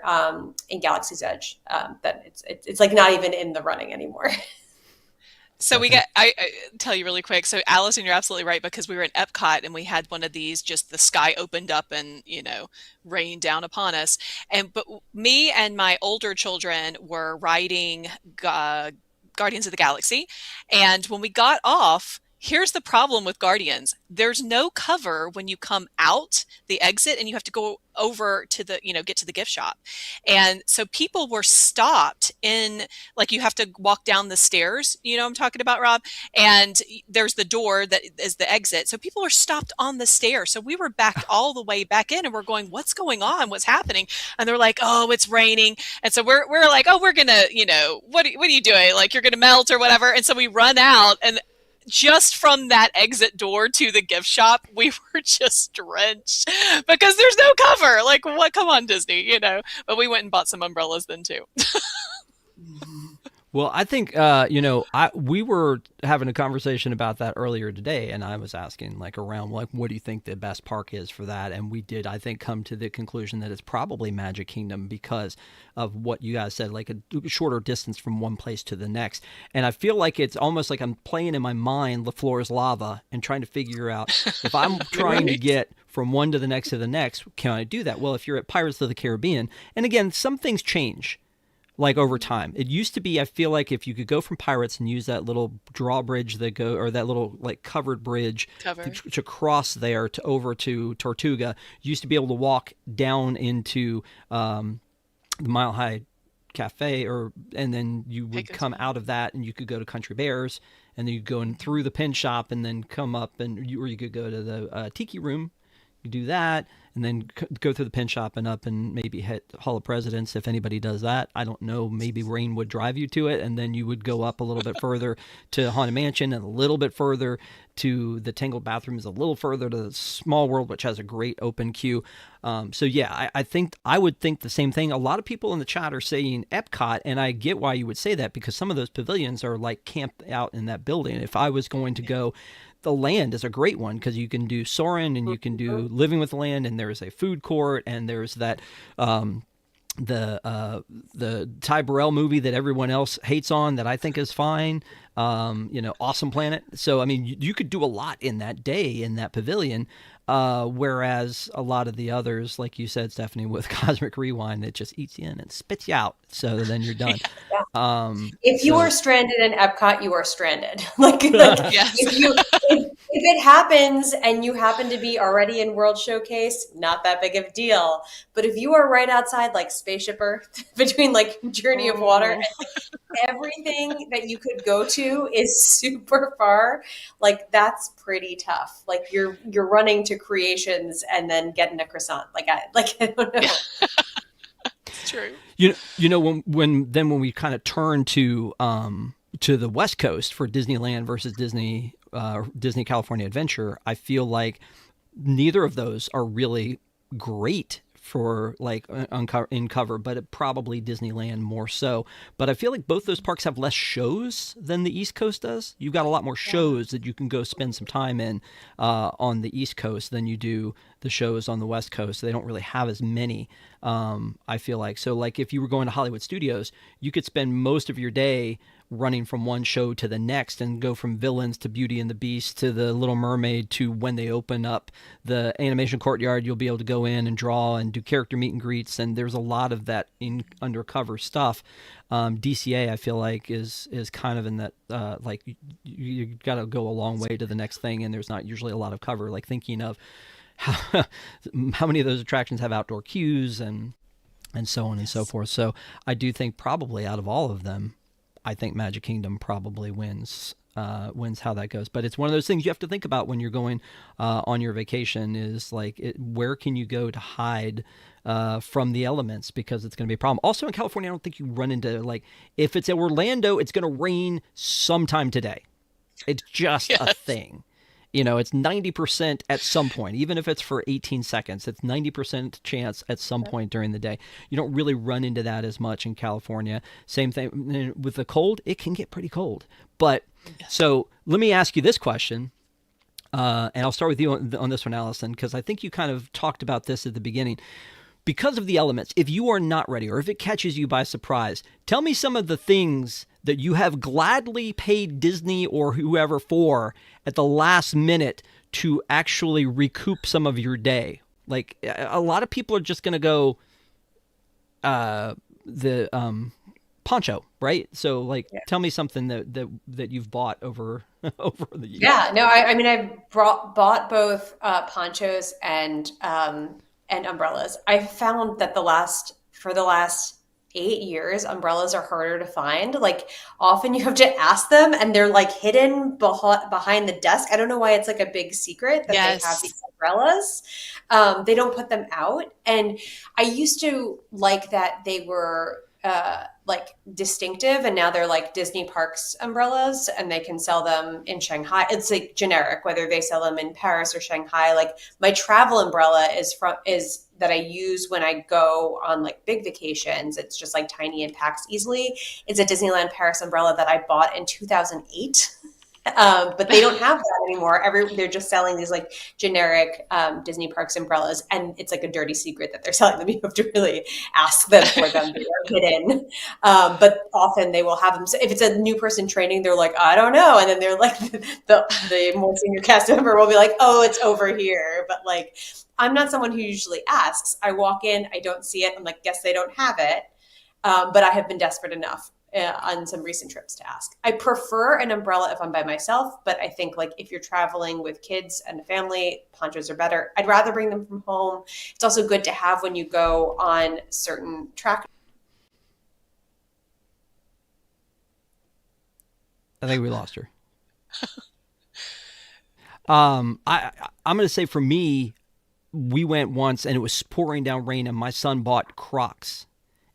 in Galaxy's Edge. That it's like not even in the running anymore. So I tell you really quick. So Allison, you're absolutely right, because we were in Epcot and we had one of these, just the sky opened up and, rained down upon us. But me and my older children were riding Guardians of the Galaxy. And when we got off, here's the problem with Guardians. There's no cover when you come out the exit, and you have to go over to the, get to the gift shop. And so people were stopped in, like, you have to walk down the stairs, I'm talking about, Rob, and there's the door that is the exit. So people were stopped on the stairs. So we were backed all the way back in, and we're going, what's going on? What's happening? And they're like, oh, it's raining. And so we're like, oh, we're going to, what are you doing? Like, you're going to melt or whatever. And so we run out, and just from that exit door to the gift shop, we were just drenched because there's no cover. Like, what? Come on, Disney, But we went and bought some umbrellas then too. Well, I think we were having a conversation about that earlier today, and I was asking like around like what do you think the best park is for that, and we did I think come to the conclusion that it's probably Magic Kingdom because of what you guys said, like a shorter distance from one place to the next, and I feel like it's almost like I'm playing in my mind La Floor's Lava and trying to figure out if I'm trying to Right. get from one to the next, can I do that? Well, if you're at Pirates of the Caribbean, and again, some things change like over time. It used to be, I feel like if you could go from Pirates and use that little drawbridge that go, or that little like covered bridge Cover. to cross there to over to Tortuga, you used to be able to walk down into the Mile High Cafe, and then you would Pecos come Bill. out of that and you could go to Country Bears, and then you go in through the pin shop and then come up or you could go to the Tiki Room. You do that, and then go through the pin shop and up and maybe hit Hall of Presidents if anybody does that. I don't know. Maybe rain would drive you to it, and then you would go up a little bit further to Haunted Mansion and a little bit further to the Tangled Bathrooms, a little further to the Small World, which has a great open queue. So yeah, I think I would think the same thing. A lot of people in the chat are saying Epcot, and I get why you would say that because some of those pavilions are like camped out in that building. If I was going to go, the land is a great one because you can do Soarin' and you can do Living with the Land, and there's a food court, and there's that the Ty Burrell movie that everyone else hates on that I think is fine. Awesome Planet. So I mean, you could do a lot in that day in that pavilion. Whereas a lot of the others, like you said, Stephanie, with Cosmic Rewind, it just eats you in and spits you out. So then you're done. If you are stranded in Epcot, you are stranded. like Yes. if it happens and you happen to be already in World Showcase, not that big of a deal. But if you are right outside like Spaceship Earth between like Journey of Water and everything that you could go to is super far, like that's pretty tough. Like you're running to Creations and then getting a croissant. I don't know. It's true. When we kind of turn to the West Coast for Disneyland versus Disney California Adventure, I feel like neither of those are really great for like in cover, but probably Disneyland more so. But I feel like both those parks have less shows than the East Coast does. You've got a lot more shows that you can go spend some time in on the East Coast than you do the shows on the West Coast. They don't really have as many. I feel like so. Like if you were going to Hollywood Studios, you could spend most of your day running from one show to the next and go from Villains to Beauty and the Beast to the Little Mermaid to when they open up the animation courtyard, you'll be able to go in and draw and do character meet and greets. And there's a lot of that in undercover stuff. DCA, I feel like is kind of in that, like you got to go a long way to the next thing. And there's not usually a lot of cover, like thinking of how many of those attractions have outdoor queues and so on and so forth. So I do think probably out of all of them, I think Magic Kingdom probably wins how that goes. But it's one of those things you have to think about when you're going on your vacation is like, where can you go to hide from the elements, because it's going to be a problem. Also in California, I don't think you run into, like, if it's at Orlando, it's going to rain sometime today. It's just a thing. It's 90% at some point, even if it's for 18 seconds, it's 90% chance at some point during the day. You don't really run into that as much in California. Same thing with the cold. It can get pretty cold. But so let me ask you this question, and I'll start with you on this one, Allison, because I think you kind of talked about this at the beginning. Because of the elements, if you are not ready or if it catches you by surprise, tell me some of the things that you have gladly paid Disney or whoever for at the last minute to actually recoup some of your day. Like a lot of people are just going to go the poncho, right? So like, tell me something that you've bought over the years. Yeah, no, I mean, I've bought both ponchos and umbrellas. I found that for the last 8 years, umbrellas are harder to find. Like often you have to ask them and they're like hidden behind the desk. I don't know why it's like a big secret that they have these umbrellas. They don't put them out. And I used to like that they were like distinctive, and now they're like Disney Parks umbrellas, and they can sell them in Shanghai. It's like generic, whether they sell them in Paris or Shanghai. Like my travel umbrella is that I use when I go on like big vacations. It's just like tiny and packs easily. It's a Disneyland Paris umbrella that I bought in 2008. But they don't have that anymore. They're just selling these like generic Disney Parks umbrellas, and it's like a dirty secret that they're selling them. You have to really ask them for them. They are hidden, but often they will have them. So if it's a new person training, they're like, I don't know, and then they're like, the more senior cast member will be like, oh, it's over here. But like, I'm not someone who usually asks. I walk in, I don't see it. I'm like, guess they don't have it. But I have been desperate enough on some recent trips to ask. I prefer an umbrella if I'm by myself, but I think like if you're traveling with kids and a family, ponchos are better. I'd rather bring them from home. It's also good to have when you go on certain track. I think we lost her. I'm going to say for me, we went once and it was pouring down rain and my son bought Crocs.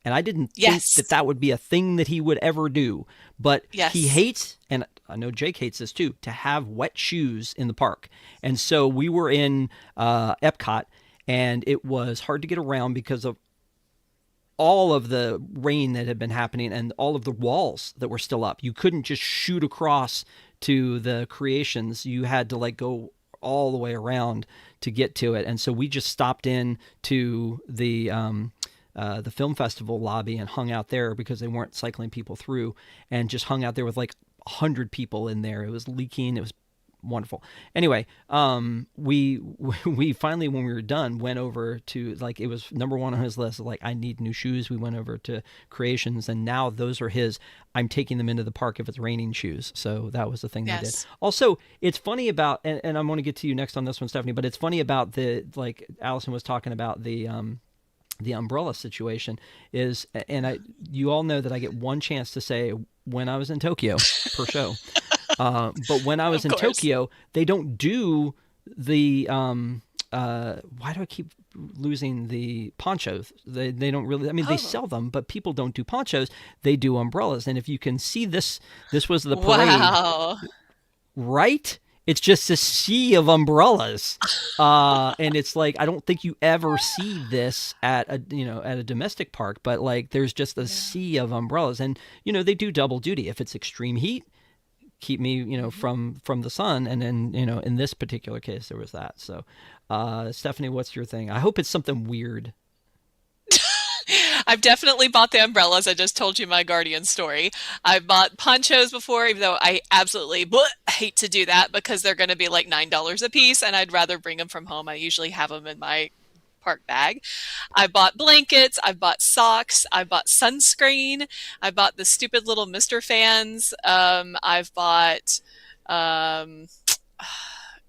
And I didn't think that would be a thing that he would ever do. But he hates, and I know Jake hates this too, to have wet shoes in the park. And so we were in EPCOT, and it was hard to get around because of all of the rain that had been happening and all of the walls that were still up. You couldn't just shoot across to the creations. You had to like go all the way around to get to it. And so we just stopped in to the film festival lobby and hung out there because they weren't cycling people through, and just hung out there with like 100 people in there. It was leaking. It was wonderful. Anyway, we finally, when we were done, went over to, like, it was number one on his list of like, I need new shoes. We went over to Creations, and now those are his, I'm taking them into the park if it's raining shoes. So that was the thing they did. Also, it's funny about, and I'm going to get to you next on this one, Stephanie, but it's funny about the, like Allison was talking about the umbrella situation is, and you all know that I get one chance to say when I was in Tokyo per show. But when I was in Tokyo, they don't do the, why do I keep losing the ponchos? They don't really, I mean, they sell them, but people don't do ponchos. They do umbrellas. And if you can see this was the parade, right? It's just a sea of umbrellas. And it's like, I don't think you ever see this at a domestic park, but like, there's just a sea of umbrellas, and, they do double duty. If it's extreme heat, keep me, from the sun. And then, in this particular case, there was that. So, Stephanie, what's your thing? I hope it's something weird. I've definitely bought the umbrellas. I just told you my Guardian story. I've bought ponchos before, even though I absolutely hate to do that because they're going to be like $9 a piece, and I'd rather bring them from home. I usually have them in my park bag. I bought blankets. I bought socks. I bought sunscreen. I bought the stupid little Mister fans. I've bought,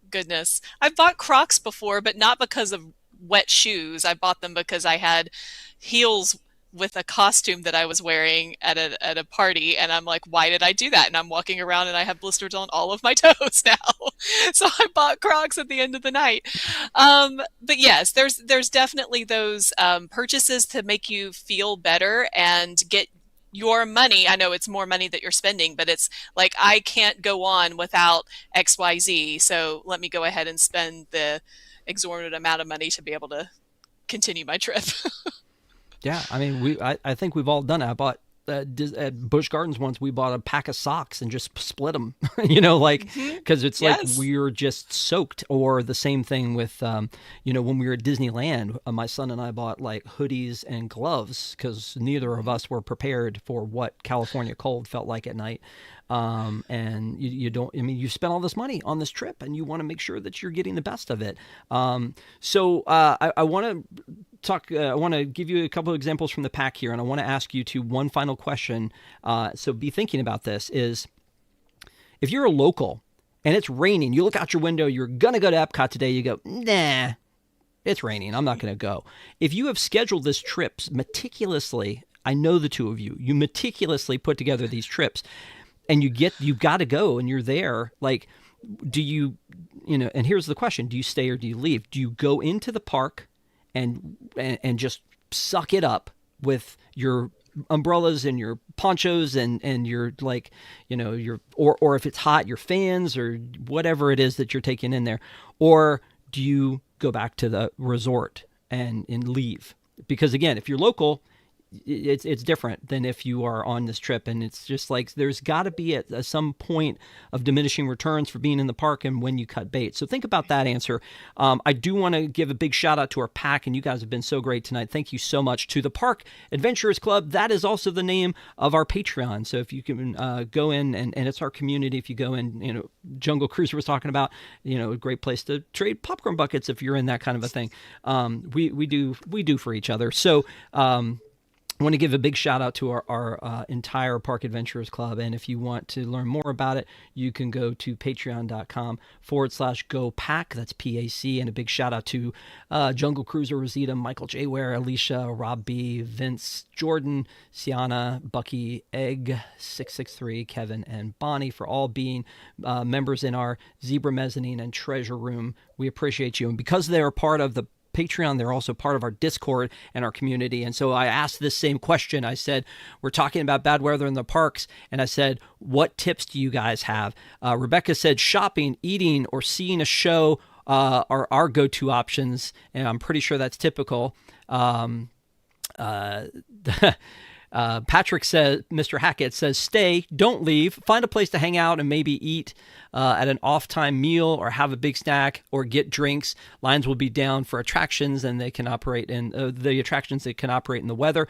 goodness, I've bought Crocs before, but not because of wet shoes. I bought them because I had heels with a costume that I was wearing at a party, and I'm like, why did I do that? And I'm walking around and I have blisters on all of my toes now. So I bought Crocs at the end of the night. But yes, there's definitely those purchases to make you feel better and get your money. I know it's more money that you're spending, but it's like, I can't go on without XYZ, so let me go ahead and spend the exorbitant amount of money to be able to continue my trip. Yeah, I mean, I think we've all done it. I bought at Busch Gardens once. We bought a pack of socks and just split them, because it's like we're just soaked. Or the same thing with, when we were at Disneyland, my son and I bought like hoodies and gloves because neither of us were prepared for what California cold felt like at night. And you don't, I mean, you spent all this money on this trip and you want to make sure that you're getting the best of it. So I want to talk, I want to give you a couple of examples from the pack here, and I want to ask you one final question. So be thinking about this is, if you're a local and it's raining, you look out your window, you're going to go to EPCOT today. You go, nah, it's raining. I'm not going to go. If you have scheduled this trip meticulously, I know the two of you meticulously put together these trips, and you've got to go and you're there. Like, do you, and here's the question, do you stay or do you leave? Do you go into the park and just suck it up with your umbrellas and your ponchos and your like, your or if it's hot, your fans or whatever it is that you're taking in there, or do you go back to the resort and leave? Because again, if you're local, it's different than if you are on this trip, and it's just like there's got to be at some point of diminishing returns for being in the park and when you cut bait. So think about that answer. I do want to give a big shout out to our pack, and you guys have been so great tonight. Thank you so much. To the Park Adventurers Club, that is also the name of our Patreon. So if you can go in, and it's our community. If you go in, Jungle Cruiser was talking about, a great place to trade popcorn buckets if you're in that kind of a thing. We do for each other. So I want to give a big shout out to our entire Park Adventurers Club. And if you want to learn more about it, you can go to patreon.com/GoPack. That's PAC. And a big shout out to Jungle Cruiser, Rosita, Michael J. Ware, Alicia, Rob B., Vince, Jordan, Sienna, Bucky, Egg, 663, Kevin, and Bonnie for all being members in our Zebra Mezzanine and Treasure Room. We appreciate you. And because they are part of the Patreon, they're also part of our Discord and our community. And so I asked this same question. I said, we're talking about bad weather in the parks, and I said, what tips do you guys have? Rebecca said shopping, eating, or seeing a show are our go-to options, and I'm pretty sure that's typical. Patrick says, Mr. Hackett says, stay, don't leave, find a place to hang out and maybe eat at an off-time meal or have a big snack or get drinks. Lines will be down for attractions, and they can operate in the attractions that can operate in the weather.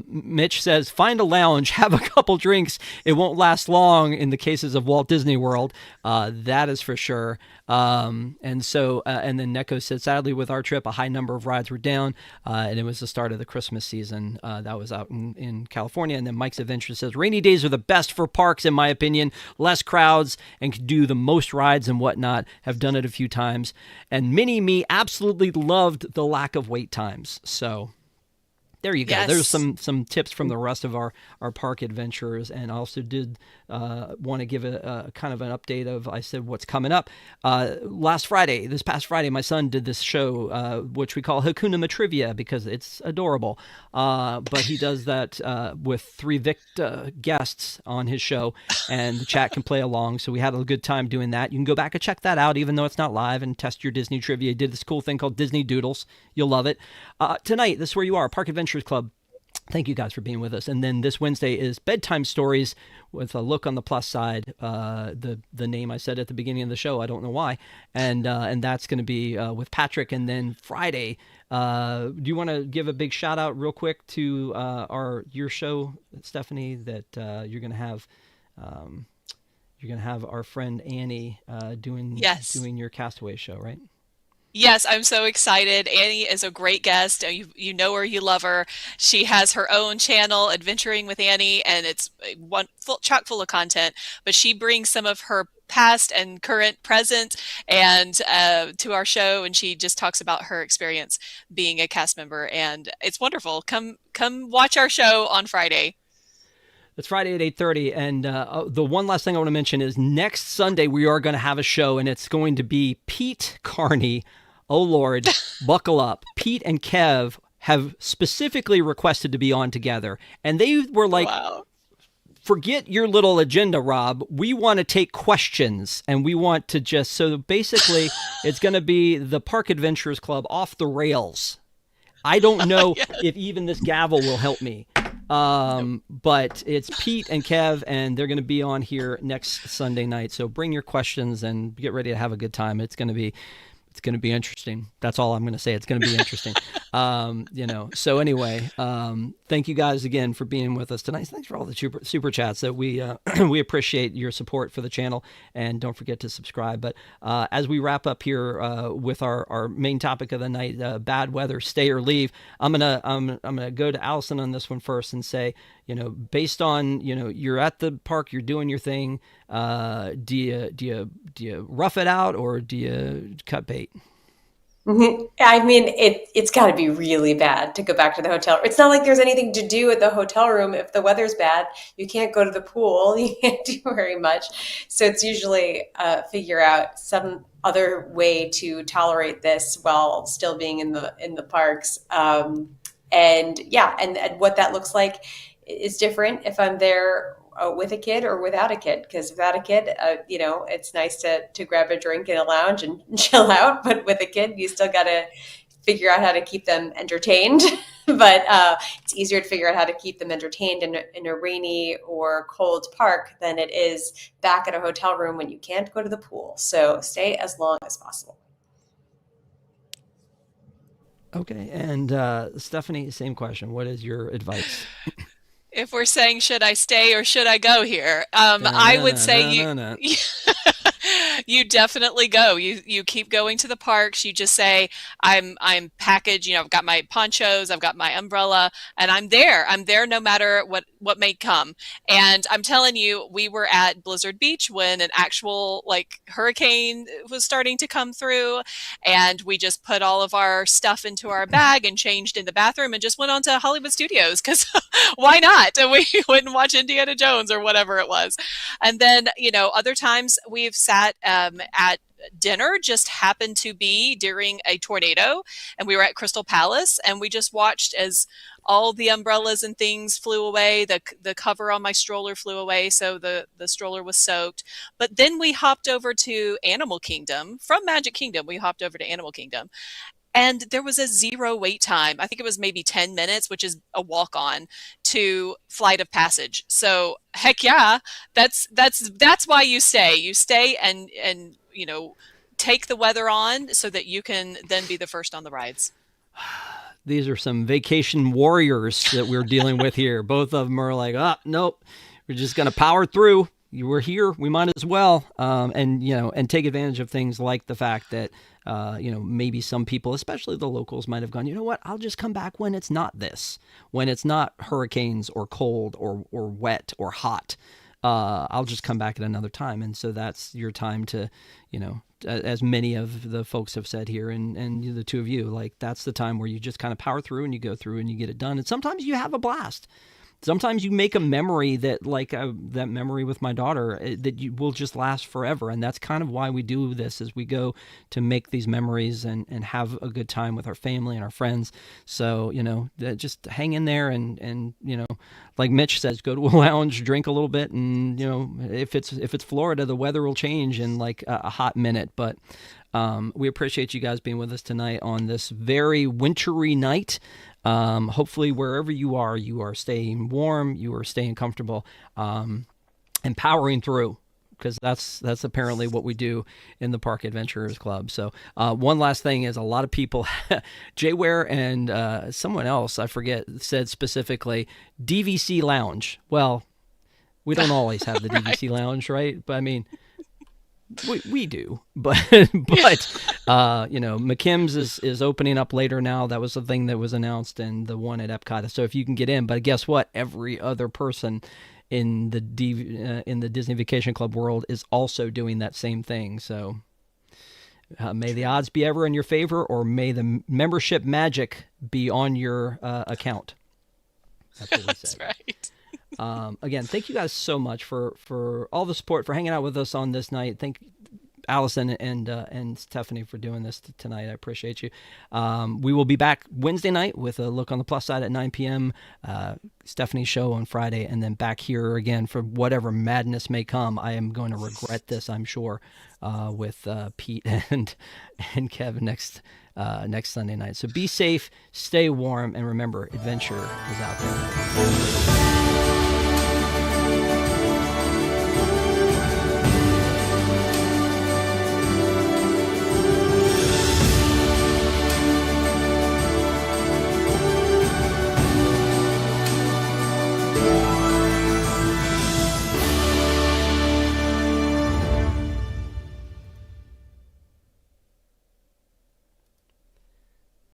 Mitch says, find a lounge, have a couple drinks. It won't last long in the cases of Walt Disney World. That is for sure. And then Neko said, sadly, with our trip, a high number of rides were down, and it was the start of the Christmas season. That was out in California. And then Mike's Adventure says, rainy days are the best for parks, in my opinion. Less crowds and can do the most rides and whatnot. Have done it a few times. And Mini Me absolutely loved the lack of wait times. So there you go. Yes. There's some tips from the rest of our park adventurers. And I also did want to give a kind of an update of, I said, what's coming up. This past Friday, my son did this show, which we call Hakuna Matrivia because it's adorable. But he does that with 3 guests on his show, and the chat can play along. So we had a good time doing that. You can go back and check that out, even though it's not live, and test your Disney trivia. He did this cool thing called Disney Doodles. You'll love it. Tonight, this is where you are, Park Adventurers Club. Thank you guys for being with us. And then this Wednesday is Bedtime Stories with a look on the plus side. The name I said at the beginning of the show, I don't know why. And that's going to be with Patrick. And then Friday, do you want to give a big shout out real quick to your show, Stephanie, that you're going to have our friend Annie doing your Castaway show, right? Yes, I'm so excited. Annie is a great guest. You know her, you love her. She has her own channel, Adventuring with Annie, and it's chock full of content. But she brings some of her past and current present and to our show, and she just talks about her experience being a cast member, and it's wonderful. Come watch our show on Friday. It's Friday at 8:30, and the one last thing I want to mention is next Sunday we are going to have a show, and it's going to be Pete Carney. Oh, Lord, buckle up. Pete and Kev have specifically requested to be on together, and they were like, wow. Forget your little agenda, Rob. We want to take questions, and we want to so basically it's going to be the Park Adventurers Club off the rails. I don't know if even this gavel will help me. But it's Pete and Kev, and they're going to be on here next Sunday night. So bring your questions and get ready to have a good time. It's going to be interesting. That's all I'm going to say. It's going to be interesting. So anyway, thank you guys again for being with us tonight. Thanks for all the super chats that we appreciate your support for the channel, and don't forget to subscribe. But as we wrap up here with our main topic of the night, bad weather, stay or leave, I'm gonna go to Allison on this one first and say, based on you're at the park, you're doing your thing. Do you rough it out or do you cut bait? Mm-hmm. I mean, it's got to be really bad to go back to the hotel. It's not like there's anything to do at the hotel room. If the weather's bad, you can't go to the pool. You can't do very much. So it's usually figure out some other way to tolerate this while still being in the parks. And yeah, and what that looks like is different if I'm there with a kid or without a kid. Because without a kid, it's nice to grab a drink in a lounge and chill out. But with a kid, you still got to figure out how to keep them entertained. But it's easier to figure out how to keep them entertained in a rainy or cold park than it is back at a hotel room when you can't go to the pool. So stay as long as possible. Okay. And Stephanie, same question. What is your advice? If we're saying should I stay or should I go here, I would say you you definitely go. You keep going to the parks. You just say I'm packaged. I've got my ponchos, I've got my umbrella, and I'm there. I'm there no matter what may come. And I'm telling you, we were at Blizzard Beach when an actual hurricane was starting to come through, and we just put all of our stuff into our bag and changed in the bathroom and just went on to Hollywood Studios because why not? And we wouldn't watch Indiana Jones or whatever it was. And then, other times we've sat at dinner, just happened to be during a tornado, and we were at Crystal Palace, and we just watched as all the umbrellas and things flew away. The cover on my stroller flew away, so the stroller was soaked. But then we hopped over to Animal Kingdom. From Magic Kingdom, we hopped over to Animal Kingdom. And there was a 0 wait time. I think it was maybe 10 minutes, which is a walk-on to Flight of Passage. So heck yeah, that's why you stay. You stay and take the weather on so that you can then be the first on the rides. These are some vacation warriors that we're dealing with here. Both of them are like, nope, we're just going to power through. We're here. We might as well. And take advantage of things like the fact that, maybe some people, especially the locals, might have gone, you know what, I'll just come back when it's not this, when it's not hurricanes or cold or wet or hot. I'll just come back at another time. And so that's your time to, as many of the folks have said here and the two of you, that's the time where you just kind of power through and you go through and you get it done. And sometimes you have a blast. Sometimes you make a memory that, that memory with my daughter, that you will just last forever. And that's kind of why we do this, is we go to make these memories and have a good time with our family and our friends. So, just hang in there and like Mitch says, go to a lounge, drink a little bit. And, if it's Florida, the weather will change in a hot minute. But we appreciate you guys being with us tonight on this very wintry night. Hopefully wherever you are staying warm, you are staying comfortable, and powering through, because that's apparently what we do in the Park Adventurers Club. So, one last thing is, a lot of people, Jay Ware and, someone else, I forget, said specifically DVC lounge. Well, we don't always have the DVC lounge, right? But I mean, we do, but McKim's is opening up later now. That was the thing that was announced, and the one at EPCOT. So if you can get in, but guess what? Every other person in the Disney Vacation Club world is also doing that same thing. So may the odds be ever in your favor, or may the membership magic be on your account. That's what we said. That's right. Again, thank you guys so much for all the support, for hanging out with us on this night. Thank Allison and Stephanie for doing this tonight. I appreciate you. We will be back Wednesday night with a look on the plus side at 9 p.m. Stephanie's show on Friday, and then back here again for whatever madness may come. I am going to regret this, I'm sure, with Pete and Kevin next Sunday night. So be safe, stay warm, and remember, adventure is out there.